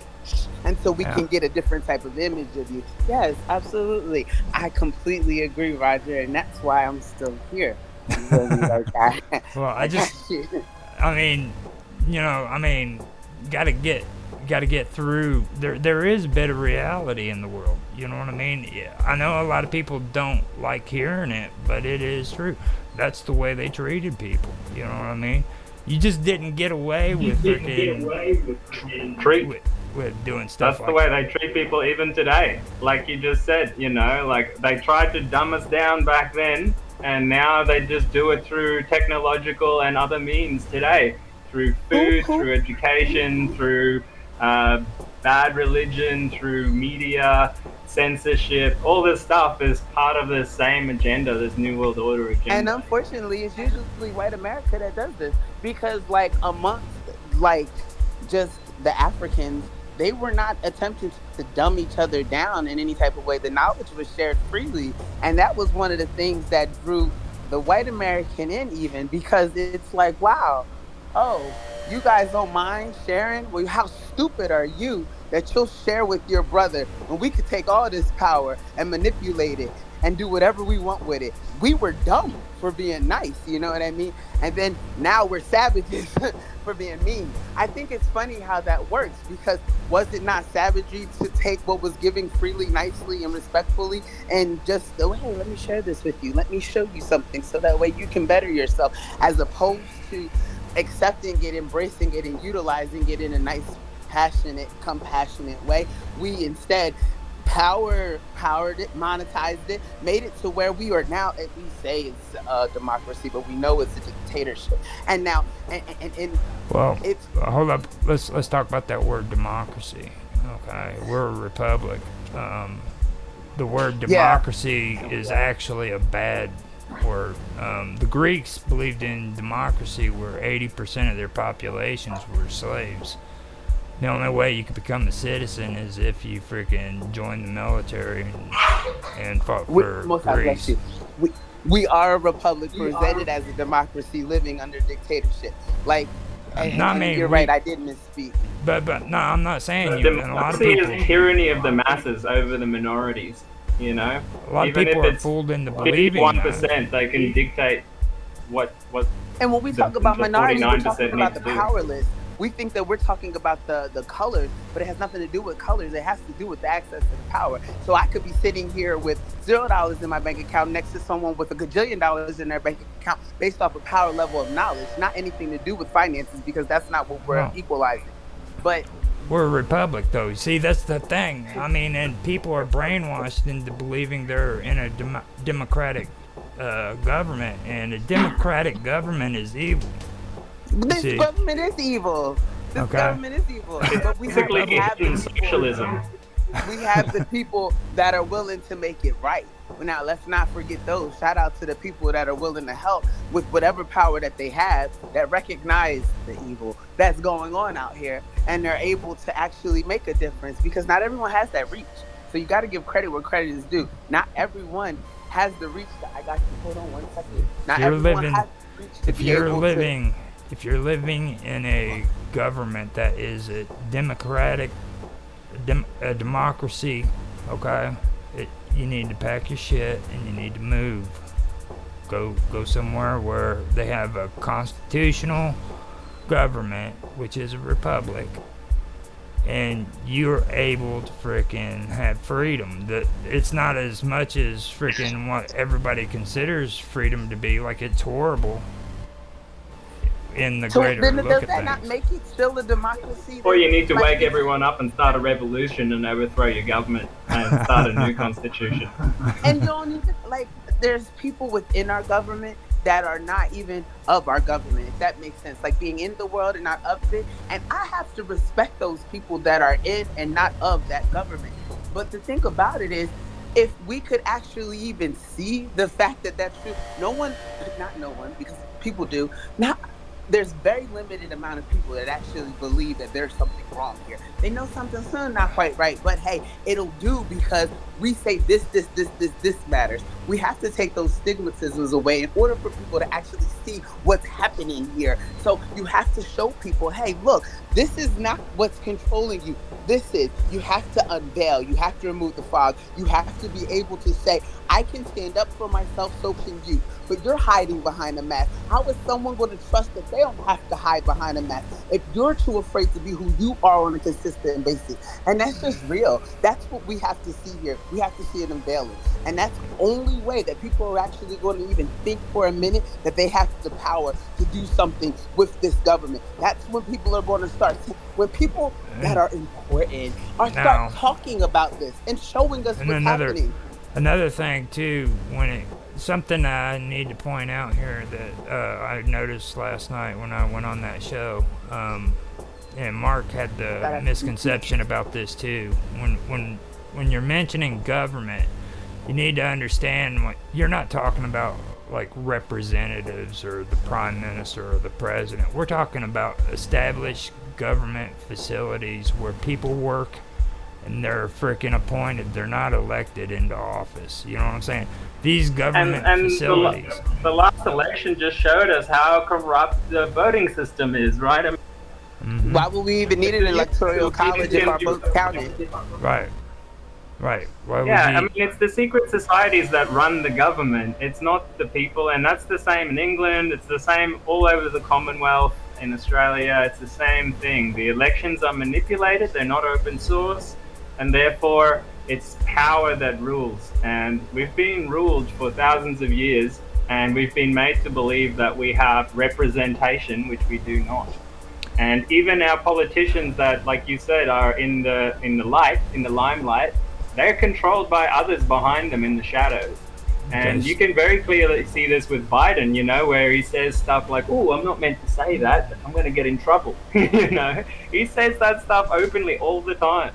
And so we can get a different type of image of you. Yes, absolutely. I completely agree, Roger, and that's why I'm still here. Well, gotta got to get through. There is a bit of reality in the world. You know what I mean? Yeah, I know a lot of people don't like hearing it, but it is true. That's the way they treated people. You know what I mean? You just didn't get away with with doing stuff. That's the way they treat people even today. Like you just said, you know, like they tried to dumb us down back then, and now they just do it through technological and other means today. Through food, through education, through bad religion, through media, censorship. All this stuff is part of the same agenda, this New World Order agenda. And unfortunately, it's usually white America that does this, because like amongst like just the Africans, they were not attempting to dumb each other down in any type of way. The knowledge was shared freely, and that was one of the things that drew the white American in, even because it's like, wow, oh, you guys don't mind sharing? Well, how stupid are you that you'll share with your brother when we could take all this power and manipulate it and do whatever we want with it? We were dumb for being nice, you know what I mean? And then now we're savages for being mean. I think it's funny how that works, because was it not savagery to take what was given freely, nicely, and respectfully, and just, oh, hey, let me share this with you. Let me show you something so that way you can better yourself, as opposed to accepting it, embracing it, and utilizing it in a nice, passionate, compassionate way. We instead powered it, monetized it, made it to where we are now, at least say it's a democracy, but we know it's a dictatorship. And now, and well, it's, hold up, let's talk about that word democracy. Okay, we're a republic. The word democracy is actually a bad word. The Greeks believed in democracy, where 80% of their populations were slaves. The only way you could become a citizen is if you freaking joined the military and fought for Greece. We are a republic presented as a democracy living under dictatorship. Like, you're right, I did misspeak. But no, I'm not saying you. And a lot of people, is tyranny of the masses over the minorities. You know, a lot of people are fooled into believing 51%, they can dictate what. And when we talk about minorities, we're talking about the powerless. We think that we're talking about the colors, but it has nothing to do with colors. It has to do with the access to the power. So I could be sitting here with $0 in my bank account next to someone with $1 gajillion in their bank account, based off a power level of knowledge, not anything to do with finances, because that's not what we're equalizing. But we're a republic, though. See, that's the thing. I mean, and people are brainwashed into believing they're in a democratic government, and a democratic government is evil. This government is evil. This government is evil. But we have socialism. We have the people that are willing to make it right. Now, let's not forget those. Shout out to the people that are willing to help with whatever power that they have, that recognize the evil that's going on out here, and they're able to actually make a difference, because not everyone has that reach. So you got to give credit where credit is due. Not everyone has the reach. I got you. Hold on 1 second. Not everyone has the reach to be able to. If you're living in a government that is a democracy, okay, you need to pack your shit and you need to move. Go somewhere where they have a constitutional government, which is a republic, and you're able to freaking have freedom. It's not as much as freaking what everybody considers freedom to be. Like, it's horrible in the greater then look does at that things. Not make it still a democracy? Or you need to wake everyone up and start a revolution and overthrow your government and start a new constitution. And you don't even, like, there's people within our government that are not even of our government, if that makes sense. Like, being in the world and not of it. And I have to respect those people that are in and not of that government. But the thing about it is, if we could actually even see the fact that that's true, not no one, because people do, there's very limited amount of people that actually believe that there's something wrong here. They know something's still not quite right, but hey, it'll do because we say this matters. We have to take those stigmatisms away in order for people to actually see what's happening here. So you have to show people, hey, look, this is not what's controlling you. You have to unveil, you have to remove the fog. You have to be able to say, I can stand up for myself, so can you. but you're hiding behind a mask. How is someone going to trust that they don't have to hide behind a mask if you're too afraid to be who you are on a consistent basis? And that's just real. That's what we have to see here. We have to see it unveiling. And that's the only way that people are actually going to even think for a minute that they have the power to do something with this government. That's when people are going to start, when people that are important start talking about this and showing us what's happening. Another thing too, something I need to point out here that I noticed last night when I went on that show, and Mark had the misconception about this too. When you're mentioning government, you need to understand you're not talking about like representatives or the prime minister or the president. We're talking about established government facilities where people work and they're freaking appointed. They're not elected into office. You know what I'm saying? These government facilities. The last election just showed us how corrupt the voting system is, right? I mean, why would we even need an electoral college if our votes counted? Right. I mean, it's the secret societies that run the government. It's not the people, and that's the same in England. It's the same all over the Commonwealth. In Australia, it's the same thing. The elections are manipulated. They're not open source, and therefore it's power that rules. And we've been ruled for thousands of years, and we've been made to believe that we have representation, which we do not. And even our politicians that, like you said, are in the limelight, they're controlled by others behind them in the shadows. And you can very clearly see this with Biden, you know, where he says stuff like, "Oh, I'm not meant to say that. I'm going to get in trouble." You know, he says that stuff openly all the time.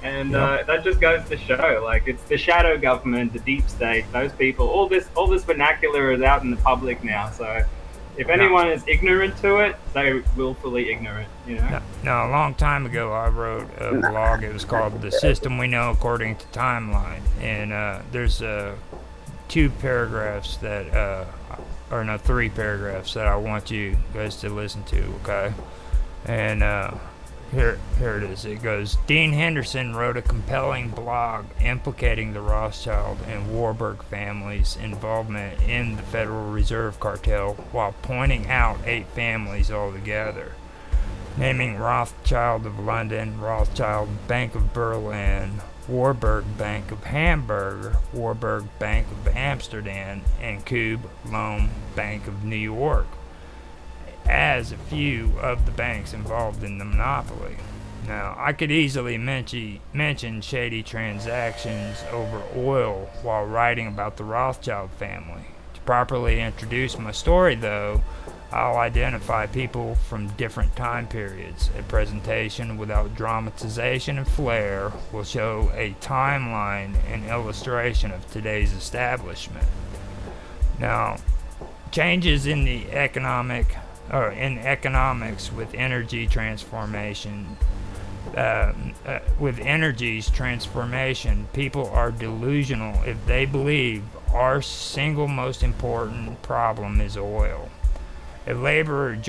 And that just goes to show, like, it's the shadow government, the deep state, those people, all this vernacular is out in the public now. So if anyone is ignorant to it, they're willfully ignorant, you know? No, a long time ago, I wrote a blog. It was called The System We Know According to Timeline. And there's three paragraphs that I want you guys to listen to, okay? And here it is. It goes, Dean Henderson wrote a compelling blog implicating the Rothschild and Warburg families' involvement in the Federal Reserve Cartel while pointing out 8 families altogether, naming Rothschild of London, Rothschild Bank of Berlin, Warburg Bank of Hamburg, Warburg Bank of Amsterdam, and Kube Loan Bank of New York as a few of the banks involved in the monopoly. Now, I could easily mention shady transactions over oil while writing about the Rothschild family. To properly introduce my story, though, I'll identify people from different time periods. A presentation without dramatization and flair will show a timeline and illustration of today's establishment. Now, changes in the economics with energy transformation. With energy's transformation, people are delusional if they believe our single most important problem is oil. A laborer's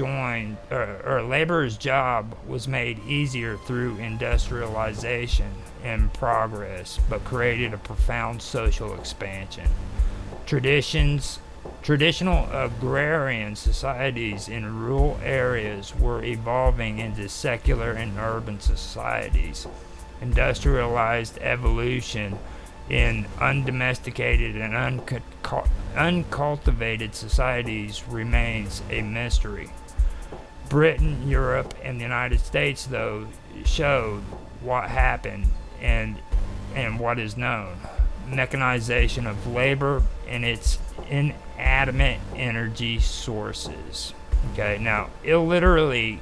job was made easier through industrialization and progress, but created a profound social expansion. Traditional agrarian societies in rural areas were evolving into secular and urban societies. Industrialized evolution in undomesticated and uncultivated societies remains a mystery. Britain, Europe, and the United States, though, showed what happened and what is known. Mechanization of labor and its inanimate energy sources. Okay, now illiteracy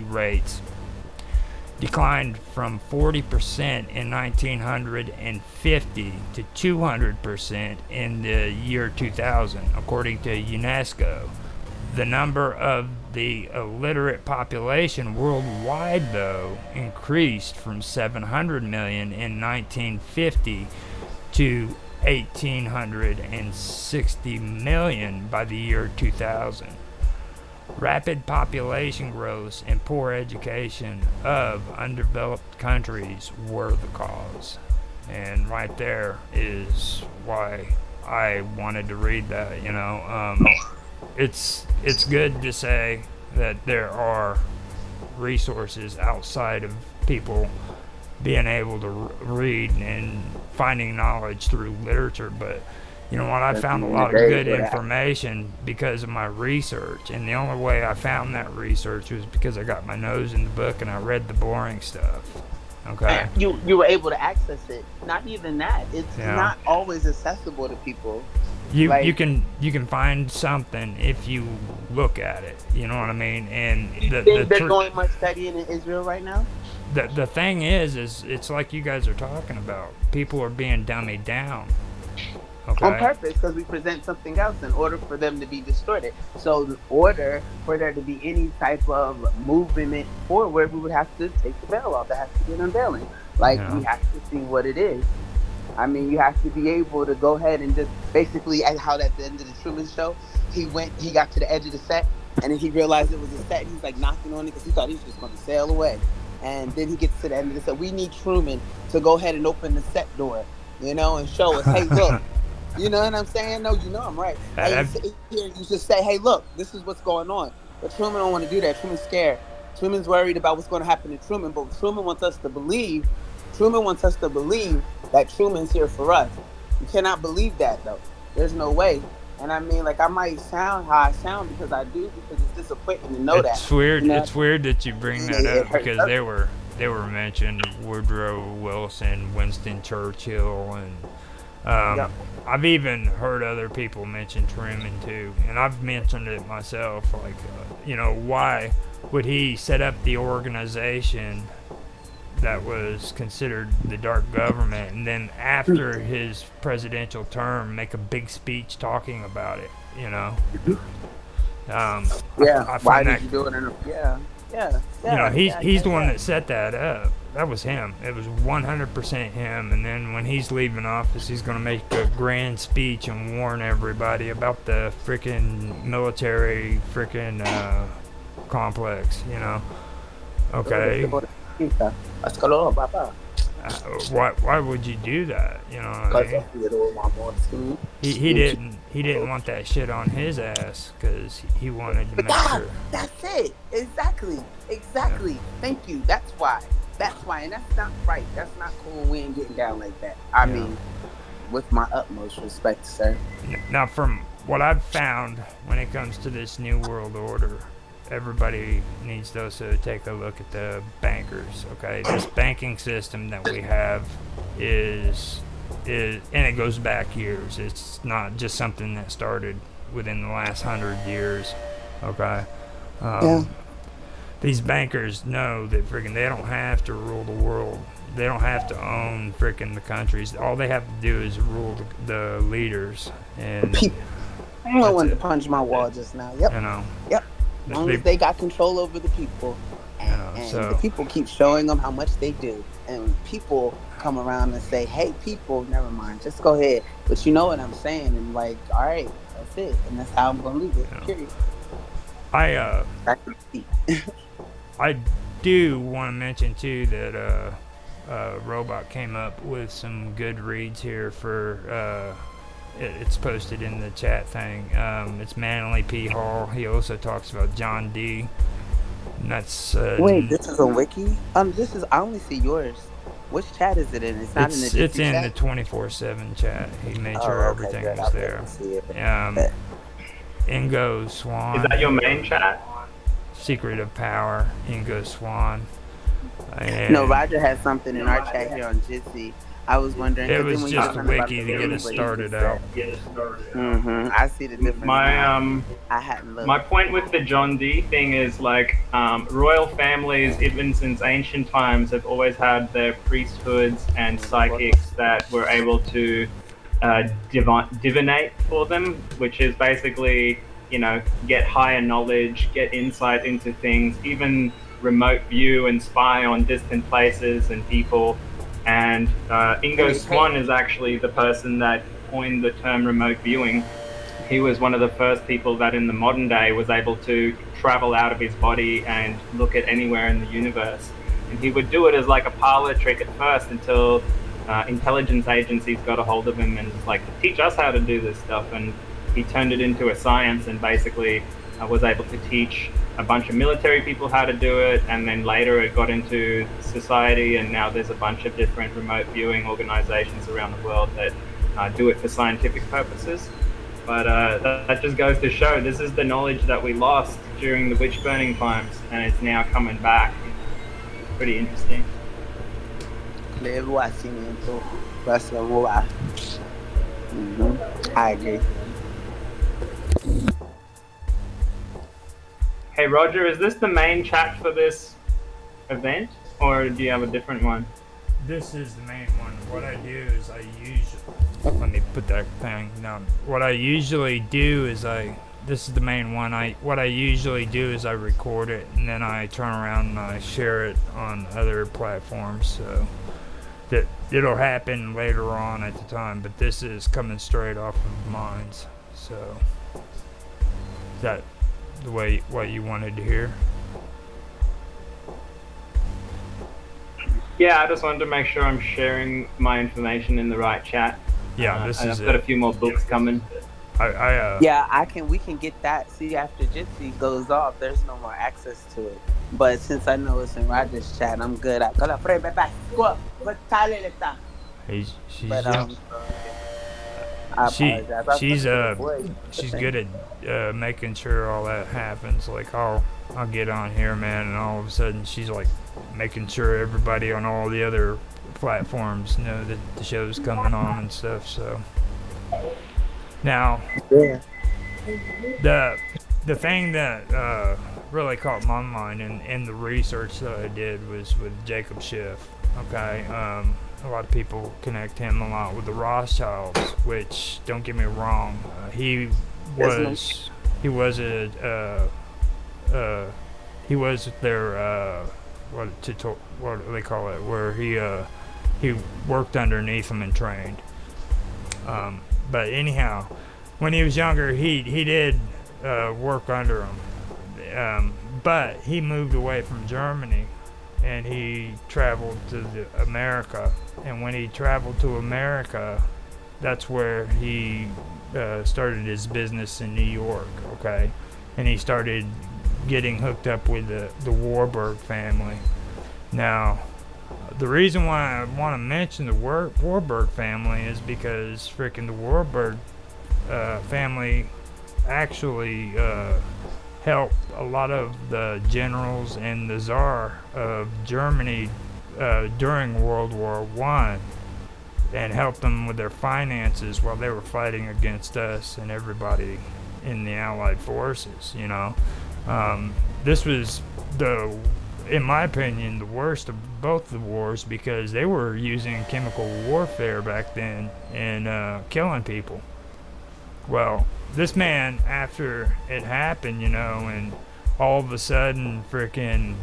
rates declined from 40% in 1950 to 200% in the year 2000, according to UNESCO. The number of the illiterate population worldwide, though, increased from 700 million in 1950 to 1,860 million by the year 2000. Rapid population growth and poor education of undeveloped countries were the cause. And right there is why I wanted to read that. It's good to say that there are resources outside of people being able to read and finding knowledge through literature, but you know what, I found a lot of good information because of my research, and the only way I found that research was because I got my nose in the book and I read the boring stuff. Okay, you were able to access it. Not even that, it's not always accessible to people. You can find something if you look at it. You know what I mean? And you think they're going much studying in Israel right now? The thing is it's like you guys are talking about. People are being dummied down. Okay. On purpose, because we present something else in order for them to be distorted. So in order for there to be any type of movement forward, we would have to take the veil off. That has to be an unveiling. We have to see what it is. I mean, you have to be able to go ahead and just basically, how at the end of the Truman Show, he got to the edge of the set, and then he realized it was a set. He's like knocking on it because he thought he was just going to sail away. And then he gets to the end of the set. We need Truman to go ahead and open the set door, and show us, hey, look. You know what I'm saying? No, I'm right. And you just say, hey, look, this is what's going on. But Truman don't want to do that. Truman's scared. Truman's worried about what's going to happen to Truman. But Truman wants us to believe that Truman's here for us. You cannot believe that, though. There's no way. And I mean, I might sound how I sound because it's disappointing to know that. It's weird. It's weird that you bring that up because they were mentioned Woodrow Wilson, Winston Churchill, and I've even heard other people mention Truman too, and I've mentioned it myself. Why would he set up the organization that was considered the dark government, and then after his presidential term make a big speech talking about it? Why did you do it? He's the one that set that up. That was him. It was 100% him. And then when he's leaving office, he's going to make a grand speech and warn everybody about the freaking military complex, Okay. Why would you do that? He didn't want that shit on his ass because he wanted to make sure. That's it. Exactly. Thank you. That's why, and that's not right. That's not cool. We ain't getting down like that. I mean, with my utmost respect, sir. Now, from what I've found when it comes to this new world order, everybody needs to also take a look at the bankers. Okay, this banking system that we have is, and it goes back years. It's not just something that started within the last 100 years. Okay. These bankers know that they don't have to rule the world. They don't have to own the countries. All they have to do is rule the leaders and people. I wanted to punch my wall just now. Yep. Yep. As long as they got control over the people, and the people keep showing them how much they do, and people come around and say, "Hey, people, never mind, just go ahead." But you know what I'm saying, and all right, that's it, and that's how I'm gonna leave it. Period. I do want to mention too that Robot came up with some good reads here for. It's posted in the chat thing. It's Manly P. Hall. He also talks about John D. And that's wait, this is a wiki. I only see yours. Which chat is it in? It's not in the. It's in the 24/7 chat. He made sure everything was there. Ingo Swan. Is that your main chat? Secret of Power. Ingo Swan. No, Roger has something in our chat here on Jitsi. I was wondering. It was just a wiki to get us started out. I see the difference. I hadn't looked. My point with the John D thing is royal families, even since ancient times, have always had their priesthoods and psychics that were able to divinate for them, which is basically, get higher knowledge, get insight into things, even remote view and spy on distant places and people. And Ingo Swann is actually the person that coined the term remote viewing. He was one of the first people that in the modern day was able to travel out of his body and look at anywhere in the universe. And he would do it as a parlor trick at first until intelligence agencies got a hold of him and was like, teach us how to do this stuff. And he turned it into a science and basically was able to teach a bunch of military people how to do it. And then later it got into society, and now there's a bunch of different remote viewing organizations around the world that do it for scientific purposes. But that just goes to show this is the knowledge that we lost during the witch burning times, and it's now coming back. Pretty interesting. I agree. Hey Roger, is this the main chat for this event, or do you have a different one? This is the main one. What I do is let me put that thing down. What I usually do is this is the main one. What I usually do is I record it and then I turn around and I share it on other platforms, so that it'll happen later on at the time, but this is coming straight off of mine. So is that the way what you wanted to hear? Yeah, I just wanted to make sure I'm sharing my information in the right chat. Yeah, this is I've got a few more books coming. Yeah, we can get that. See, after Gypsy goes off, there's no more access to it. But since I know it's in Roger's chat, I'm good. She's good at making sure all that happens. Like I'll get on here, man, and all of a sudden she's like making sure everybody on all the other platforms know that the show's coming on and stuff. So now, the thing that really caught my mind in the research that I did was with Jacob Schiff. Okay, a lot of people connect him a lot with the Rothschilds, which, don't get me wrong, he was their what do they call it, where he worked underneath them and trained. But anyhow, when he was younger, he did work under him, but he moved away from Germany and he traveled to America. And when he traveled to America, that's where he started his business in New York. Okay, and he started getting hooked up with the Warburg family. Now, the reason why I want to mention the Warburg family is because freaking the Warburg family actually helped a lot of the generals and the Tsar of Germany during World War I, and helped them with their finances while they were fighting against us and everybody in the Allied forces, you know. This was in my opinion, the worst of both the wars, because they were using chemical warfare back then and killing people. Well, this man, after it happened, you know, and all of a sudden frickin'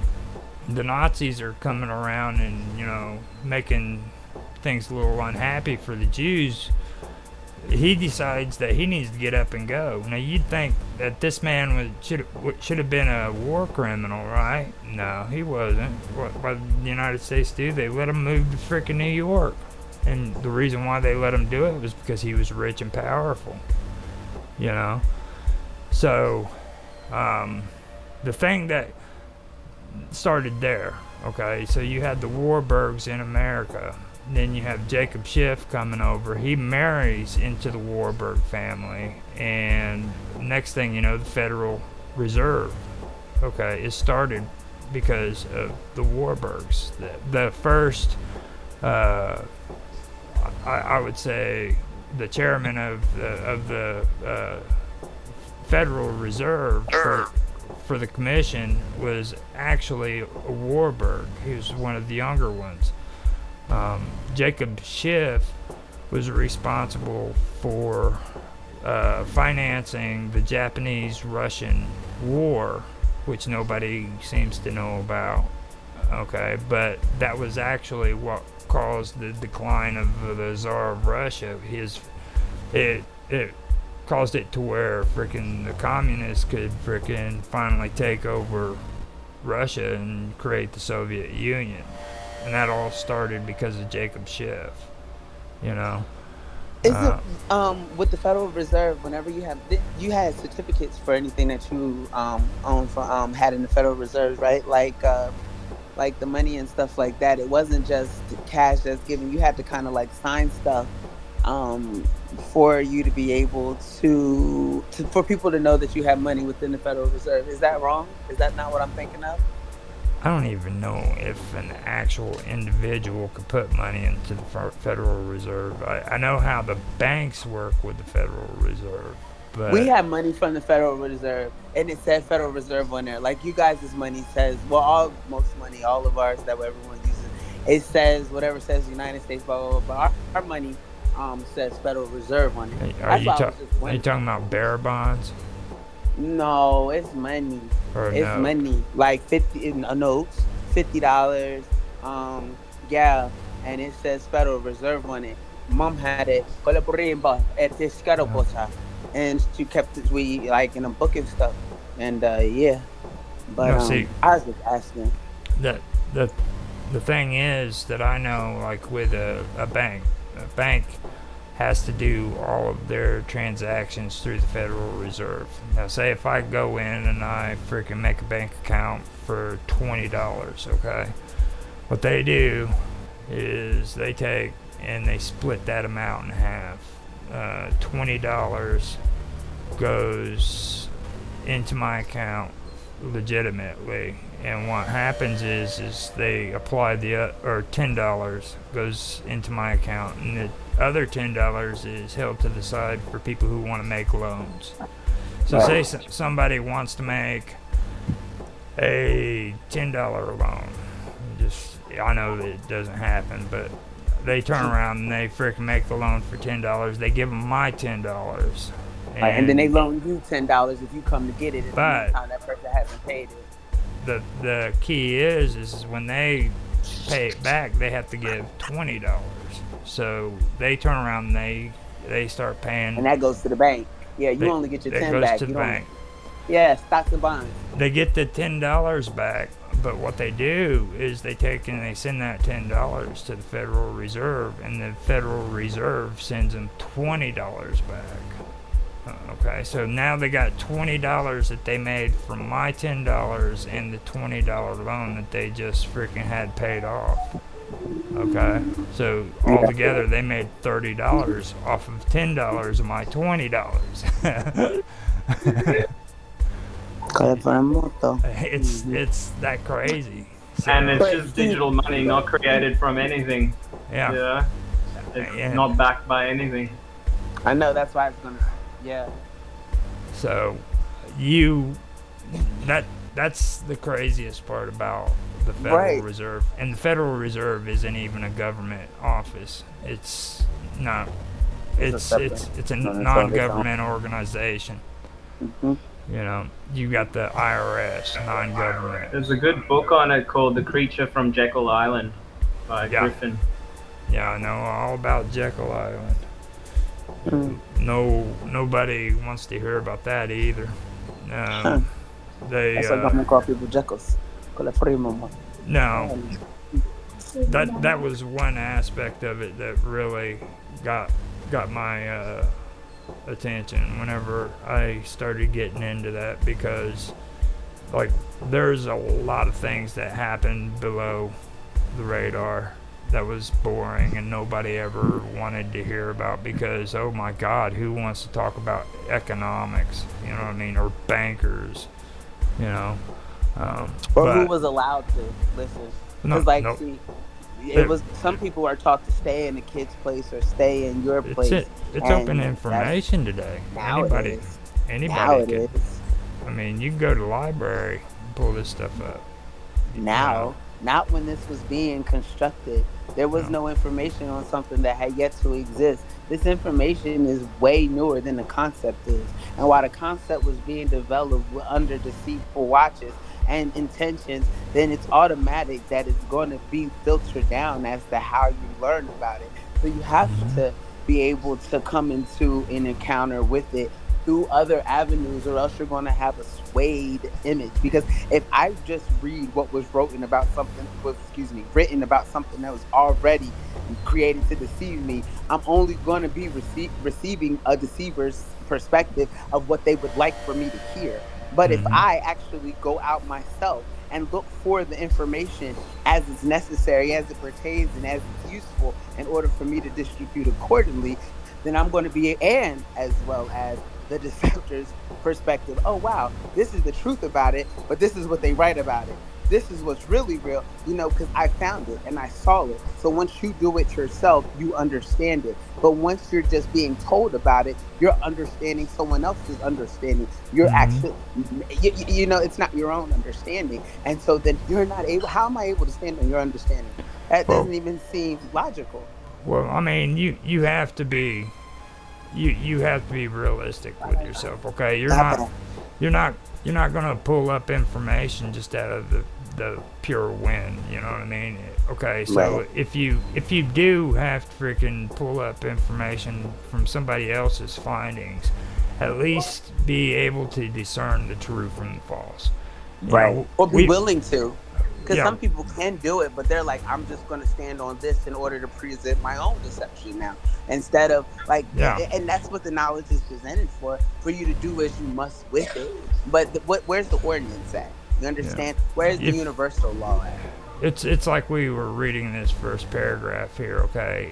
the Nazis are coming around and, you know, making things a little unhappy for the Jews, he decides that he needs to get up and go. Now, you'd think that this man should have been a war criminal, right? No, he wasn't. What did the United States do? They let him move to frickin' New York. And the reason why they let him do it was because he was rich and powerful, you know? So, the thing that started there, okay, so you had the Warburgs in America. Then you have Jacob Schiff coming over. He marries into the Warburg family, and next thing you know, the Federal Reserve, okay, is started because of the Warburgs. The first, I would say, the chairman of the Federal Reserve for the commission was actually a Warburg. He was one of the younger ones. Jacob Schiff was responsible for financing the Japanese-Russian war, which nobody seems to know about. Okay, but that was actually what caused the decline of the Tsar of Russia. It caused it to where frickin' the communists could frickin' finally take over Russia and create the Soviet Union. And that all started because of Jacob Schiff. you know. Is it Uh, with the Federal Reserve? Whenever you had certificates for anything that you owned for had in the Federal Reserve, right? Like the money and stuff like that. It wasn't just cash that's given. You had to kind of like sign stuff um, for you to be able to for people to know that you have money within the Federal Reserve. Is that wrong? Is that not what I'm thinking of? I don't even know if an actual individual could put money into the Federal Reserve. I know how the banks work with the Federal Reserve, We but have money from the Federal Reserve, and it said Federal Reserve on there. Like you guys' money says, well, most money, all of ours that everyone uses, it says whatever says United States, blah blah blah. But our money says Federal Reserve on it. are That's you why I was just are you wondering. talking about bearer bonds No, it's money. or It's no? money. Like 50 in notes, $50. Yeah, and it says Federal Reserve on it. Mom had it. At this and she kept it we like in a book and stuff. And yeah. But No, see, I was just asking. the the the thing is that I know, like with a bank has to do all of their transactions through the Federal Reserve. Now, say if I go in and I freaking make a bank account for $20, okay? What they do is they take and they split that amount in half. $20 goes into my account legitimately, and what happens is they apply or $10 goes into my account, and the other $10 is held to the side for people who want to make loans. So say somebody wants to make a $10 loan. Just, I know that it doesn't happen, but they turn around and they freaking make the loan for $10. They give them my $10. And then they loan you $10 if you come to get it. At the But- meantime, that person hasn't paid it. The key is when they pay it back, they have to give $20. So they turn around and they start paying. And that goes to the bank. Yeah, you only get your that 10 goes back. to the You don't- bank. Yeah, stocks and bonds. They get the $10 back, but what they do is they take and they send that $10 to the Federal Reserve, and the Federal Reserve sends them $20 back. Okay, so now they got $20 that they made from my $10 and the $20 loan that they just freaking had paid off. Okay, so altogether they made $30 off of $10 of my $20. It's that crazy. So, And it's just digital money, not created from anything. yeah. Yeah. It's Yeah. not backed by anything. I know, that's why it's going to. Yeah. So that's the craziest part about the Federal Right. Reserve. And the Federal Reserve isn't even a government office. It's not. It's a non-government organization. Mm-hmm. You know, you got the IRS, non-government. There's a good book on it called The Creature from Jekyll Island by Yeah. Griffin. Yeah, I know all about Jekyll Island. Mm. Nobody wants to hear about that either. They That's why I'm going to call people Jekylls. Call it free mama. no. That was one aspect of it that really got my attention whenever I started getting into that, because like there's a lot of things that happen below the radar that was boring and nobody ever wanted to hear about, because oh my god, who wants to talk about economics, you know what I mean, or bankers, you know, Or who was allowed to listen. No, Because, like, no. see, it was some people are taught to stay in the kid's place or stay in your place. It's and open information today. Now Anybody it is. Now anybody it can. is. I mean, you can go to the library and pull this stuff up. Now, not when this was being constructed. There was no information on something that had yet to exist. This information is way newer than the concept is. And while the concept was being developed under deceitful watches and intentions, then it's automatic that it's going to be filtered down as to how you learn about it. So you have to be able to come into an encounter with it through other avenues, or else you're going to have a swayed image. Because if I just read what was written about something that was already created to deceive me, I'm only going to be receiving a deceiver's perspective of what they would like for me to hear. But if Mm-hmm. I actually go out myself and look for the information as it's necessary, as it pertains, and as it's useful in order for me to distribute accordingly, then I'm going to be, and as well as the deceptor's perspective. Oh, wow, this is the truth about it, but this is what they write about it. This is what's really real, because I found it and I saw it. So once you do it yourself, you understand it. But once you're just being told about it, you're understanding someone else's understanding. You're Mm-hmm. actually, it's not your own understanding. And so then you're not able, how am I able to stand on your understanding? That Well, doesn't even seem logical. well, I mean, you have to be, you have to be realistic with yourself. Okay, Okay. you're not you're not gonna pull up information just out of the pure wind. You know what I mean? Okay, so Right. if you do have to freaking pull up information from somebody else's findings, at least be able to discern the true from the false. You know, Or be we willing to. Because yeah some people can do it, but they're like, I'm just going to stand on this in order to present my own deception now. Instead of like, yeah. and that's what the knowledge is presented for you to do as you must with it. But where's the ordinance at? You understand? Where's the If- universal law at? It's like we were reading this first paragraph here, okay?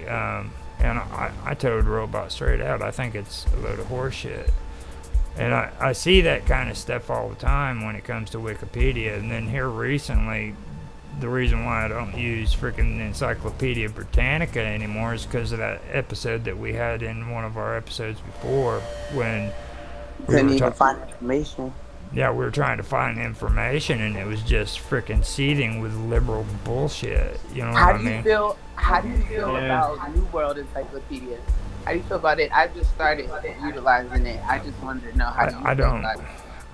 And I told Robot straight out, I think it's a load of horseshit. And I see that kind of stuff all the time when it comes to Wikipedia. And then here recently, the reason why I don't use freaking Encyclopedia Britannica anymore is because of that episode that we had in one of our episodes before when we Couldn't were even talking. find information. Yeah, we were trying to find information, and it was just freaking seething with liberal bullshit. You know what How I do you mean? feel? How do you feel Yeah. about New World Encyclopedia? How do you feel about it? I just started utilizing it. I just wanted to know how do you I feel don't. about it?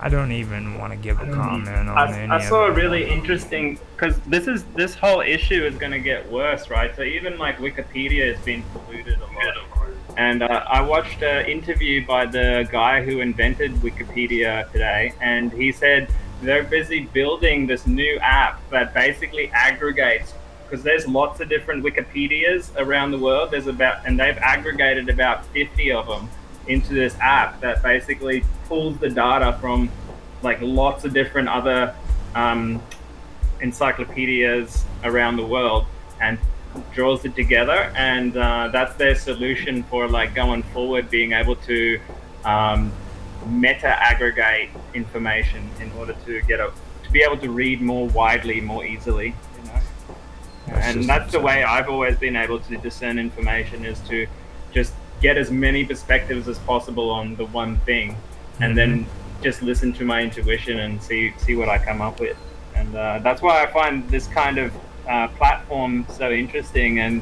I don't even want to give a comment on any I saw a of it. really interesting because this whole issue is going to get worse, right? So even like Wikipedia has been polluted a lot. And I watched an interview by the guy who invented Wikipedia today, and he said they're busy building this new app that basically aggregates, because there's lots of different Wikipedias around the world. And they've aggregated about 50 of them into this app that basically pulls the data from like lots of different other encyclopedias around the world and draws it together. And that's their solution for like going forward, being able to meta aggregate information in order to be able to read more widely, more easily. And that's the way I've always been able to discern information, is to just get as many perspectives as possible on the one thing, and then just listen to my intuition and see what I come up with. And that's why I find this kind of platform so interesting, and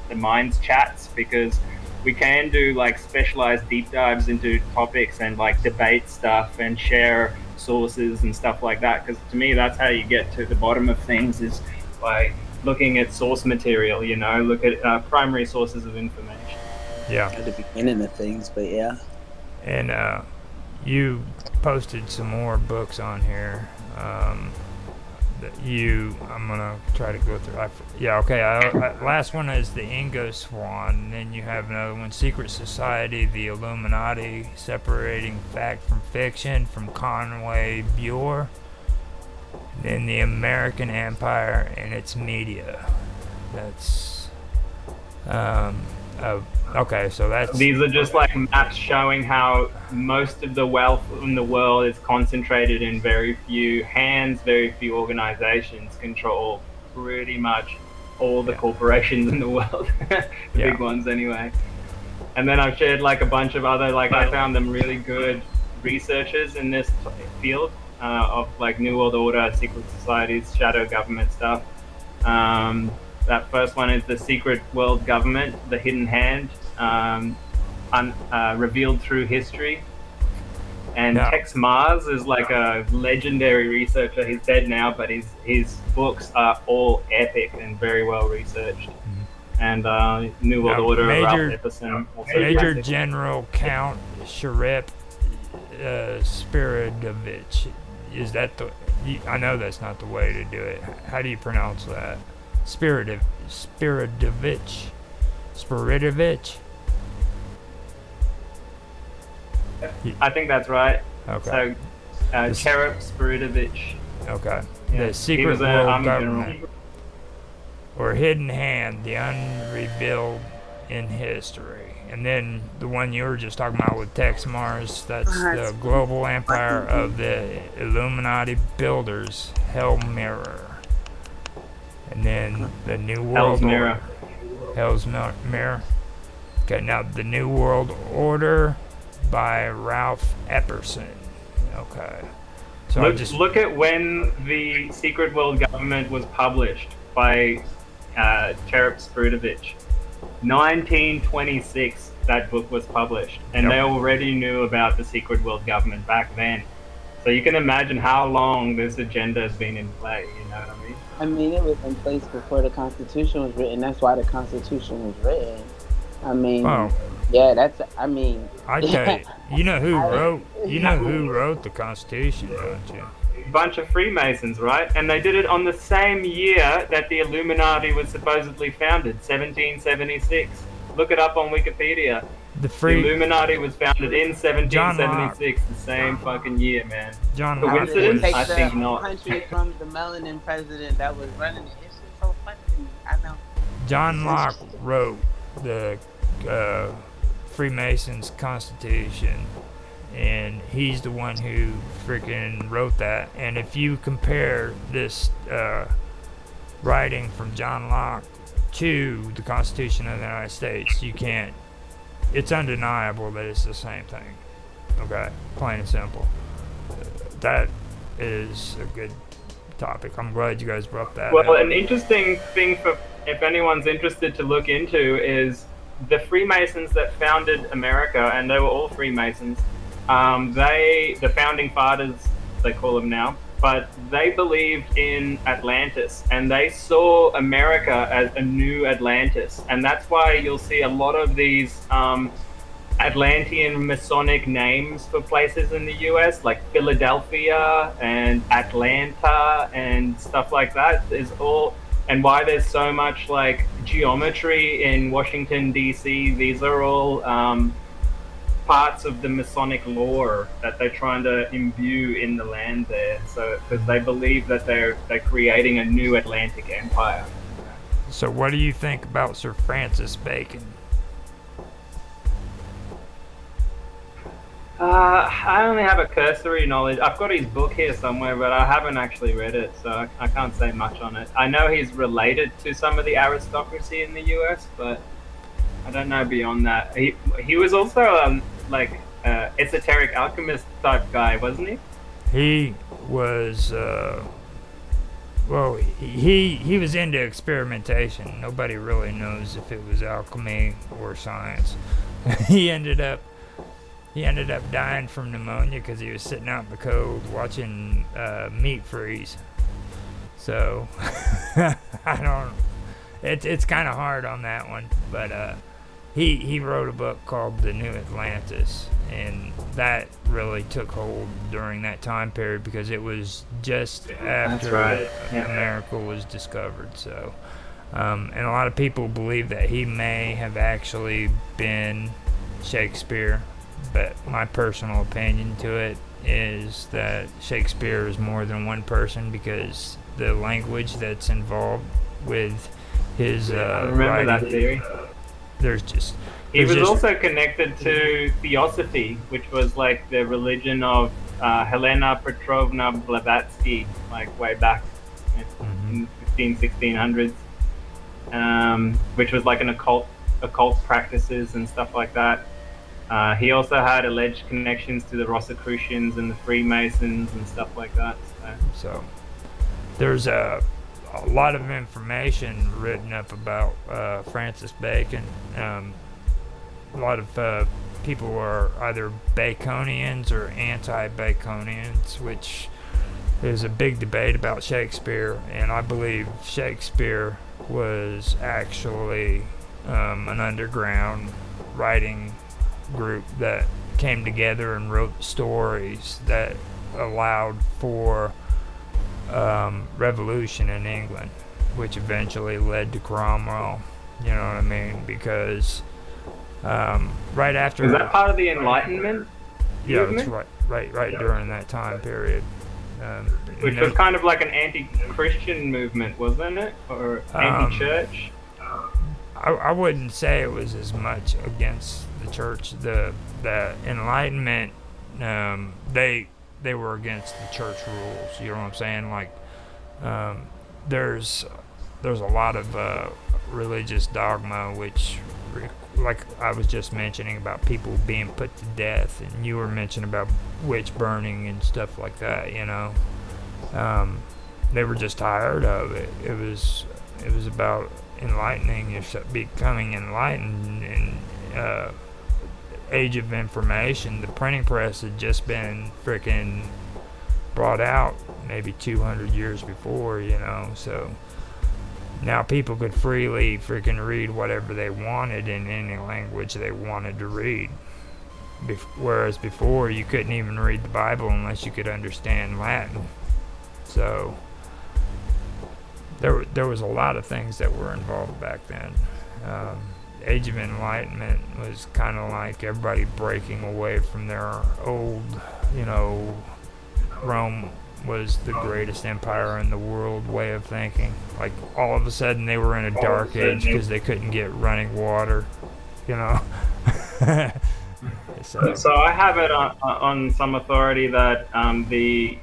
the Minds chats, because we can do like specialized deep dives into topics and like debate stuff and share sources and stuff like that. Because to me, that's how you get to the bottom of things, is by looking at source material. Look at primary sources of information. Yeah. At the beginning of things, but yeah. And you posted some more books on here. I'm gonna try to go through. Okay. Last one is the Ingo Swan. And then you have another one, Secret Society, the Illuminati, Separating Fact from Fiction, from Conway Buer. Then the American Empire and its Media. That's okay. So that's These are just like maps showing how most of the wealth in the world is concentrated in very few hands. Very few organizations control pretty much all the corporations in the world, the big ones anyway. And then I've shared like a bunch of other, like I found them really good researchers in this field of like New World Order, secret societies, shadow government stuff. That first one is the Secret World Government, the Hidden Hand, revealed through history. And Tex Mars is like a legendary researcher. He's dead now, but his books are all epic and very well researched. And New World Order, Ralph Epperson. Major General Count Sharep Spiridovich. Is that I know that's not the way to do it. How do you pronounce that? Spiritovich. I think that's right. Okay. So, Cherub Spiritovich. Okay. Yeah, The secret was an world army government, general. or hidden hand, the unrevealed in history. And then the one you were just talking about with Tex Mars, that's the global empire of the Illuminati builders, Hell Mirror. And then the New World Hell's Mirror. Hell's Mirror. Okay, now the New World Order by Ralph Epperson. Okay. So Look at when the Secret World Government was published by Cherub Spiritovich. 1926, that book was published, and Yep. they already knew about the Secret World Government back then. So you can imagine how long this agenda has been in play. You know what I mean? I mean, it was in place before the Constitution was written. That's why the Constitution was written. I mean, Oh. yeah, that's. I mean, I tell you, you know who wrote the Constitution, don't you? Bunch of Freemasons, right? And they did it on the same year that the Illuminati was supposedly founded, 1776. Look it up on Wikipedia. The The free Illuminati was founded in 1776, the same fucking year, man. John Locke Coincidence? was, I think not. Country from the melanin president that was running it. It's just so funny to me. I know. John Locke wrote the Freemasons Constitution, and he's the one who freaking wrote that. And if you compare this writing from John Locke to the Constitution of the United States, you can't. It's undeniable that it's the same thing. Okay, plain and simple. That is a good topic. I'm glad you guys brought that Well, up. an interesting thing for if anyone's interested to look into is the Freemasons that founded America, and they were all Freemasons. The founding fathers, they call them now, but they believed in Atlantis, and they saw America as a new Atlantis, and that's why you'll see a lot of these Atlantean Masonic names for places in the US, like Philadelphia and Atlanta and stuff like that. Is all, and why there's so much like geometry in Washington DC. These are all parts of the Masonic lore that they're trying to imbue in the land there. So because they believe that they're creating a new Atlantic empire. So what do you think about Sir Francis Bacon? I only have a cursory knowledge. I've got his book here somewhere, but I haven't actually read it, so I can't say much on it. I know he's related to some of the aristocracy in the US, but I don't know beyond that. He was also esoteric alchemist type guy, wasn't he? He was he was into experimentation. Nobody really knows if it was alchemy or science. He ended up dying from pneumonia because he was sitting out in the cold watching meat freeze. So I don't. It's kind of hard on that one, but he wrote a book called The New Atlantis, and that really took hold during that time period because it was just after right. Yeah. America was discovered. So, and a lot of people believe that he may have actually been Shakespeare. But my personal opinion to it is that Shakespeare is more than one person because the language that's involved with his I remember writing, that theory. He was also connected to Theosophy, which was like the religion of Helena Petrovna Blavatsky, like way back in 1600s, which was like an occult practices and stuff like that. He also had alleged connections to the Rosicrucians and the Freemasons and stuff like that. So there's a lot of information written up about Francis Bacon. A lot of people are either Baconians or anti-Baconians, which there's a big debate about Shakespeare, and I believe Shakespeare was actually an underground writing group that came together and wrote stories that allowed for revolution in England. which eventually led to Cromwell. You know what I mean? Because right after, Was that part of the Enlightenment yeah, it's movement? right during that time period. Which was kind of like an anti-Christian movement, wasn't it? Or anti-church? I wouldn't say it was as much against the church. The Enlightenment, they were against the church rules. You know what I'm saying? Like, there's a lot of religious dogma which, like I was just mentioning about people being put to death, and you were mentioning about witch burning and stuff like that. You know, they were just tired of it. It was about enlightening yourself, becoming enlightened in age of information. The printing press had just been freaking brought out maybe 200 years before, you know, so now people could freely freaking read whatever they wanted in any language they wanted to read. Whereas before you couldn't even read the Bible unless you could understand Latin. So there was a lot of things that were involved back then. Age of Enlightenment was kind of like everybody breaking away from their old, you know, Rome was the greatest empire in the world way of thinking. Like, all of a sudden they were in a dark age because they couldn't get running water, you know. So I have it on some authority that the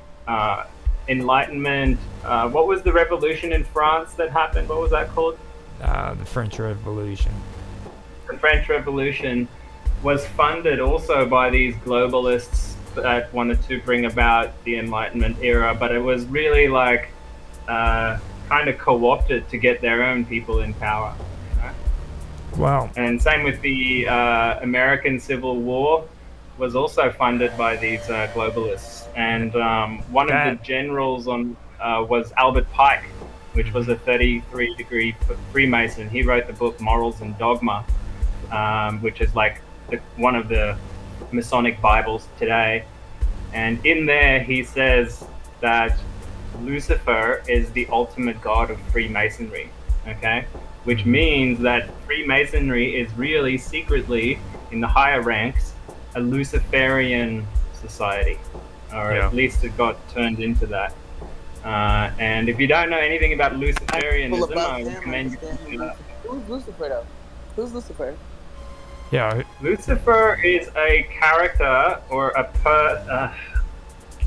Enlightenment, what was the revolution in France that happened? What was that called? The French Revolution. The French Revolution was funded also by these globalists that wanted to bring about the Enlightenment era, but it was really like kind of co-opted to get their own people in power. You know? Wow. And same with the American Civil War was also funded by these globalists. And one of the generals was Albert Pike, which was a 33-degree Freemason. He wrote the book Morals and Dogma, which is like one of the Masonic Bibles today. And in there he says that Lucifer is the ultimate god of Freemasonry, okay? Which means that Freemasonry is really secretly, in the higher ranks, a Luciferian society, or at least it got turned into that. And if you don't know anything about Luciferianism, I recommend you do that. Who's Lucifer, though? Who's Lucifer? Yeah. Lucifer is a character or It's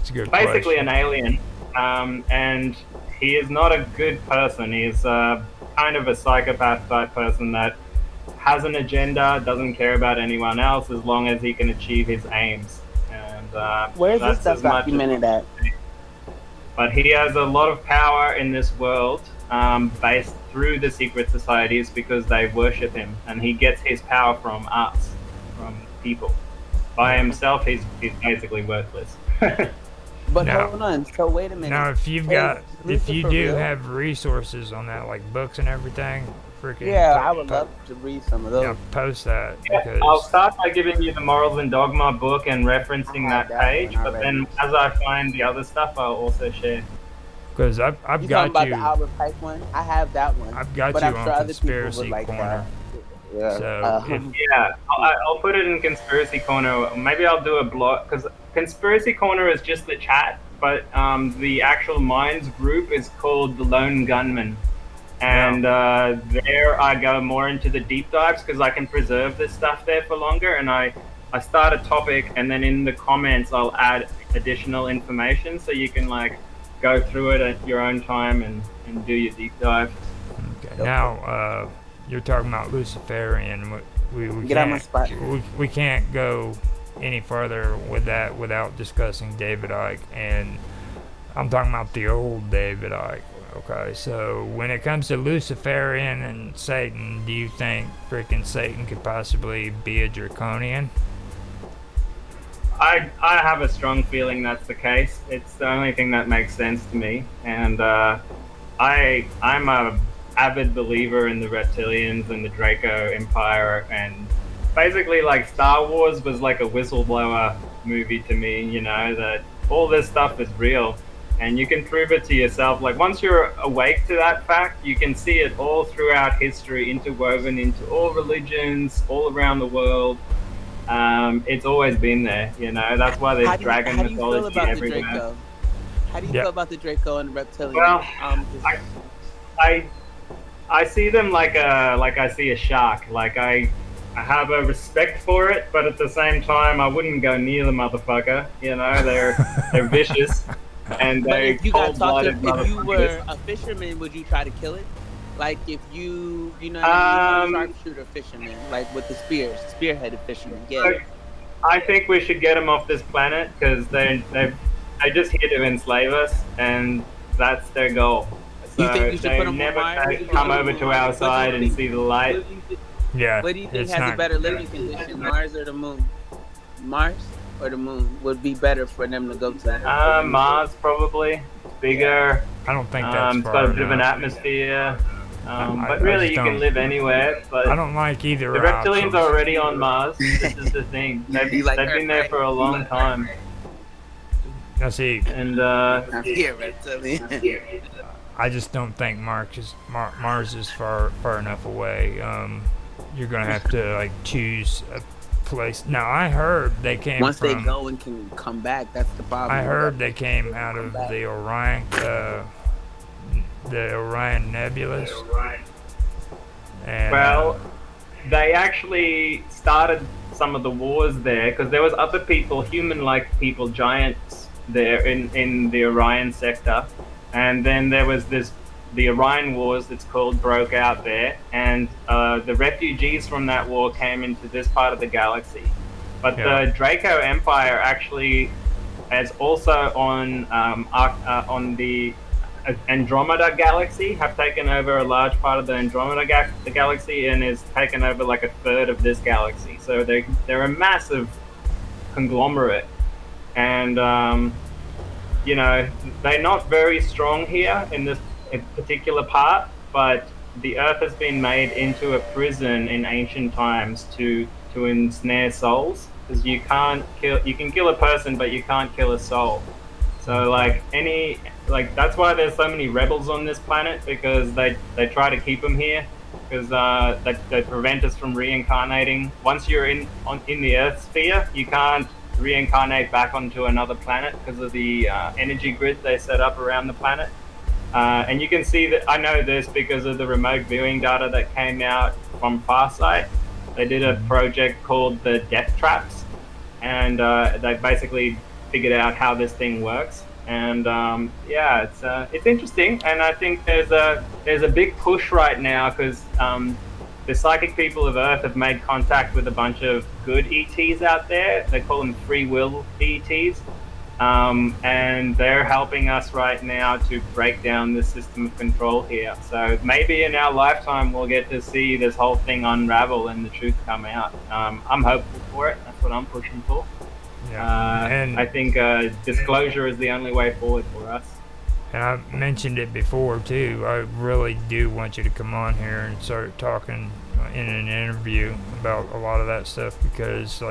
a good basically question. an alien, and he is not a good person. He is kind of a psychopath type person that has an agenda, doesn't care about anyone else as long as he can achieve his aims. And where's that's this stuff as much documented at? But he has a lot of power in this world, based through the secret societies because they worship him, and he gets his power from us, from people. By himself, he's basically worthless. But Now- hold on, so wait a minute. Now, if you Lucifer do real? have resources on that, like books and everything, freaking Yeah, I would love to read some of those. Yeah, post that Yeah, because I'll start by giving you the Morals and Dogma book and referencing I have that that page, one but then as I find the other stuff, I'll also share. I've You talking got about you. the Albert Pike one? I have that one. I've got but you I'm on sure other people Conspiracy would like Corner. that. Yeah. So Yeah, I'll put it in Conspiracy Corner. Maybe I'll do a blog, because Conspiracy Corner is just the chat, but the actual Minds group is called the Lone Gunman. And there I go more into the deep dives because I can preserve this stuff there for longer. And I start a topic, and then in the comments I'll add additional information so you can like go through it at your own time and do your deep dive. okay. Now you're talking about Luciferian. We Get out my can't spot. we can't go any further with that without discussing David Icke, and I'm talking about the old David Icke. Okay, so when it comes to Luciferian and Satan, do you think freaking Satan could possibly be a draconian? I have a strong feeling that's the case. It's the only thing that makes sense to me, and I'm a avid believer in the reptilians and the Draco Empire, and basically like Star Wars was like a whistleblower movie to me. You know that all this stuff is real, and you can prove it to yourself. Like once you're awake to that fact, you can see it all throughout history, interwoven into all religions all around the world. It's always been there, you know. That's why there's dragon how do you feel mythology about everywhere. the Draco? How do you Yeah. feel about the Draco and the reptilian? Well, I see them like I see a shark. Like I have a respect for it, but at the same time, I wouldn't go near the motherfucker. You know, they're vicious and but they if you got talked to, cold-blooded if you were motherfuckers. a fisherman, would you try to kill it? Like if you know, what I mean, sharpshooter fisherman, like with the spears, spearheaded fisherman. Yeah. So, I think we should get them off this planet because they're just here to enslave us, and that's their goal. So You think you should they put 'em on never Mars? come over to our side and see the light. Yeah. What do you think it's has not, a better living condition, Mars or the Moon? Mars or the Moon would be better for them to go to. Mars probably. It's bigger. I don't think that's It's far got a bit of an enough. atmosphere. I But really, just you can don't- live anywhere. But I don't like either the reptilians option. are already on Mars. This is the thing. They've You like been there Earth, for a long time. Now see, And I'm here, reptilian. I just don't think Mars is far enough away. You're gonna have to like choose a place. Now I heard they came Once they from. go and can come back, that's the problem. I heard they came out of the Orion Nebulous. And, well, they actually started some of the wars there because there was other people, human-like people, giants there in the Orion sector, and then there was the Orion Wars, it's called, broke out there, and the refugees from that war came into this part of the galaxy. But Yeah. the Draco Empire actually is also on the Andromeda Galaxy, have taken over a large part of the Andromeda Galaxy, and is taken over like a third of this galaxy. So they're a massive conglomerate, and you know, they're not very strong here in this particular part, but the Earth has been made into a prison in ancient times to ensnare souls, because you can kill a person, but you can't kill a soul. So that's why there's so many rebels on this planet, because they try to keep them here, because they prevent us from reincarnating. Once you're in the Earth sphere, you can't reincarnate back onto another planet because of the energy grid they set up around the planet. And you can see that I know this because of the remote viewing data that came out from Farsight. They did a project called the Death Traps, and they basically figured out how this thing works. And yeah, it's interesting, and I think there's a big push right now because the psychic people of Earth have made contact with a bunch of good ETs out there. They call them free will ETs. And they're helping us right now to break down the system of control here. So maybe in our lifetime we'll get to see this whole thing unravel and the truth come out. I'm hopeful for it. That's what I'm pushing for. Yeah. And I think disclosure is the only way forward for us. And I mentioned it before too. I really do want you to come on here and start talking in an interview about a lot of that stuff, because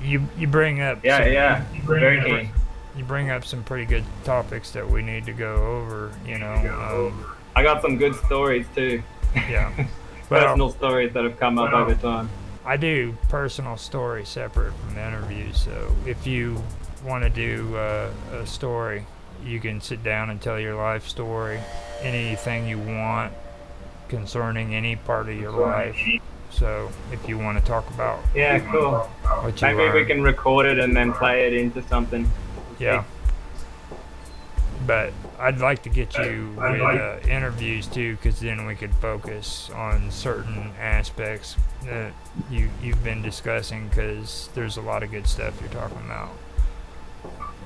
you bring up Very keen. you bring up some pretty good topics that we need to go over. You know, I got some good stories too. yeah. Well, Personal stories that have come up over time. I do personal stories separate from the interviews. So if you want to do a story, you can sit down and tell your life story, anything you want concerning any part of your life. So if you want to talk about Yeah, cool. what you Maybe we learned, can record it and then play it into something. yeah. But I'd like to get you with interviews too, because then we could focus on certain aspects that you've been discussing, because there's a lot of good stuff you're talking about.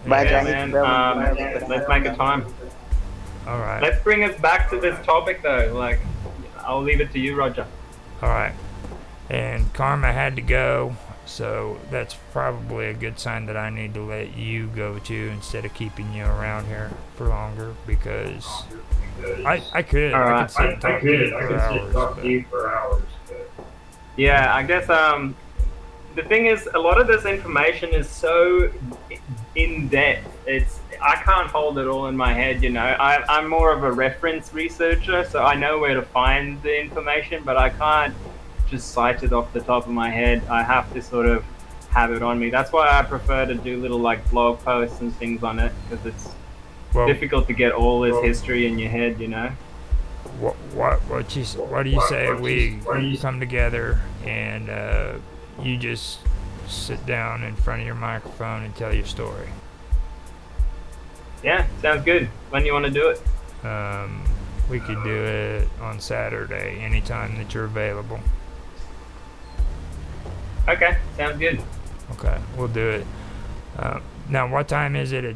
Bye, Yeah, Johnny. man. Let's make a time. All right. Let's bring us back to this topic though. Like, I'll leave it to you, Roger. All right. And Karma had to go, so that's probably a good sign that I need to let you go too, instead of keeping you around here for longer, because I could. All I right. could sit and talk to you for hours. Yeah, I guess the thing is, a lot of this information is so in depth. I can't hold it all in my head, you know. I'm more of a reference researcher, so I know where to find the information, but I can't just cite it off the top of my head. I have to sort of have it on me. That's why I prefer to do little like blog posts and things on it, because it's Well, difficult to get all this history in your head, you know. what do you say we come together and you just sit down in front of your microphone and tell your story? Yeah, sounds good. When you want to do it? We could do it on Saturday, anytime that you're available. Okay, sounds good. Okay, we'll do it. Now, what time is it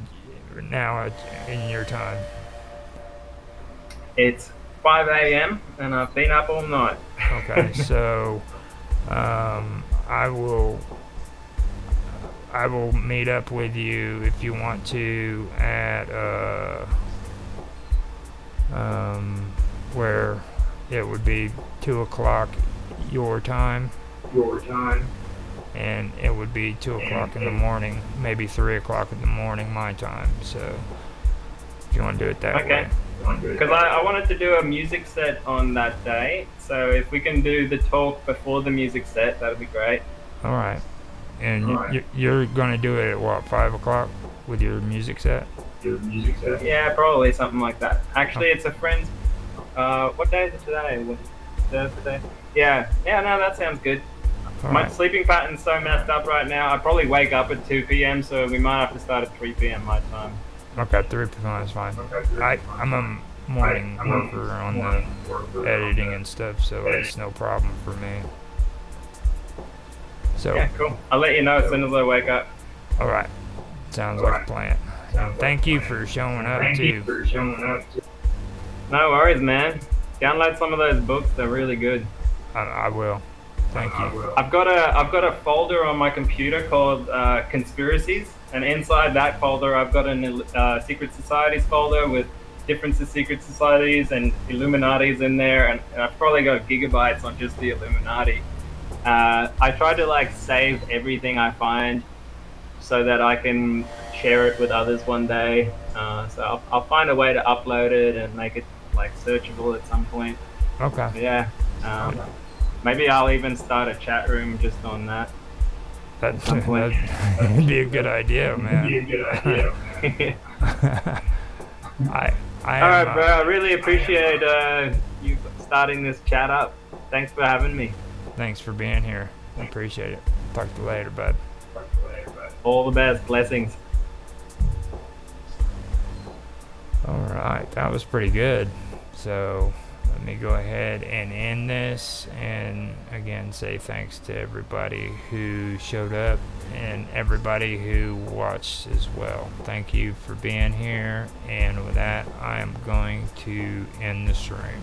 now in your time? It's 5 a.m. and I've been up all night. Okay, so I will meet up with you if you want to at where it would be 2:00 your time. And it would be 2:00 in the morning, maybe 3:00 in the morning my time. So if you want to do it that way. Because I wanted to do a music set on that day, so if we can do the talk before the music set, that would be great. All right. And you're going to do it at what, 5:00 with your music set? Yeah, probably something like that. Actually, it's a friend's. What day is it today? Thursday. Yeah. No, that sounds good. All My right. sleeping pattern's so messed up right now. I probably wake up at 2 p.m., so we might have to start at 3 p.m. my time. Okay, 3 p.m. is fine. I'm a morning worker on the editing and stuff, so it's no problem for me. So, Yeah, cool. I'll let you know as soon as I wake up. all right. Sounds like a plan. And thank you for showing up, too. No worries, man. Download some of those books. They're really good. I will. Thank you. I've got a folder on my computer called Conspiracies, and inside that folder I've got a Secret Societies folder with different secret societies and Illuminati's in there, and I've probably got gigabytes on just the Illuminati. I try to like save everything I find so that I can share it with others one day. So I'll find a way to upload it and make it like searchable at some point. Okay. But yeah. Maybe I'll even start a chat room just on that. That'd some point. be a good idea, man. I All right, am, bro. I really appreciate you starting this chat up. Thanks for having me. thanks for being here. I appreciate it. Talk to you later, bud. All the best. Blessings. All right, that was pretty good. So let me go ahead and end this, and again say thanks to everybody who showed up and everybody who watched as well. Thank you for being here, and with that I am going to end the stream.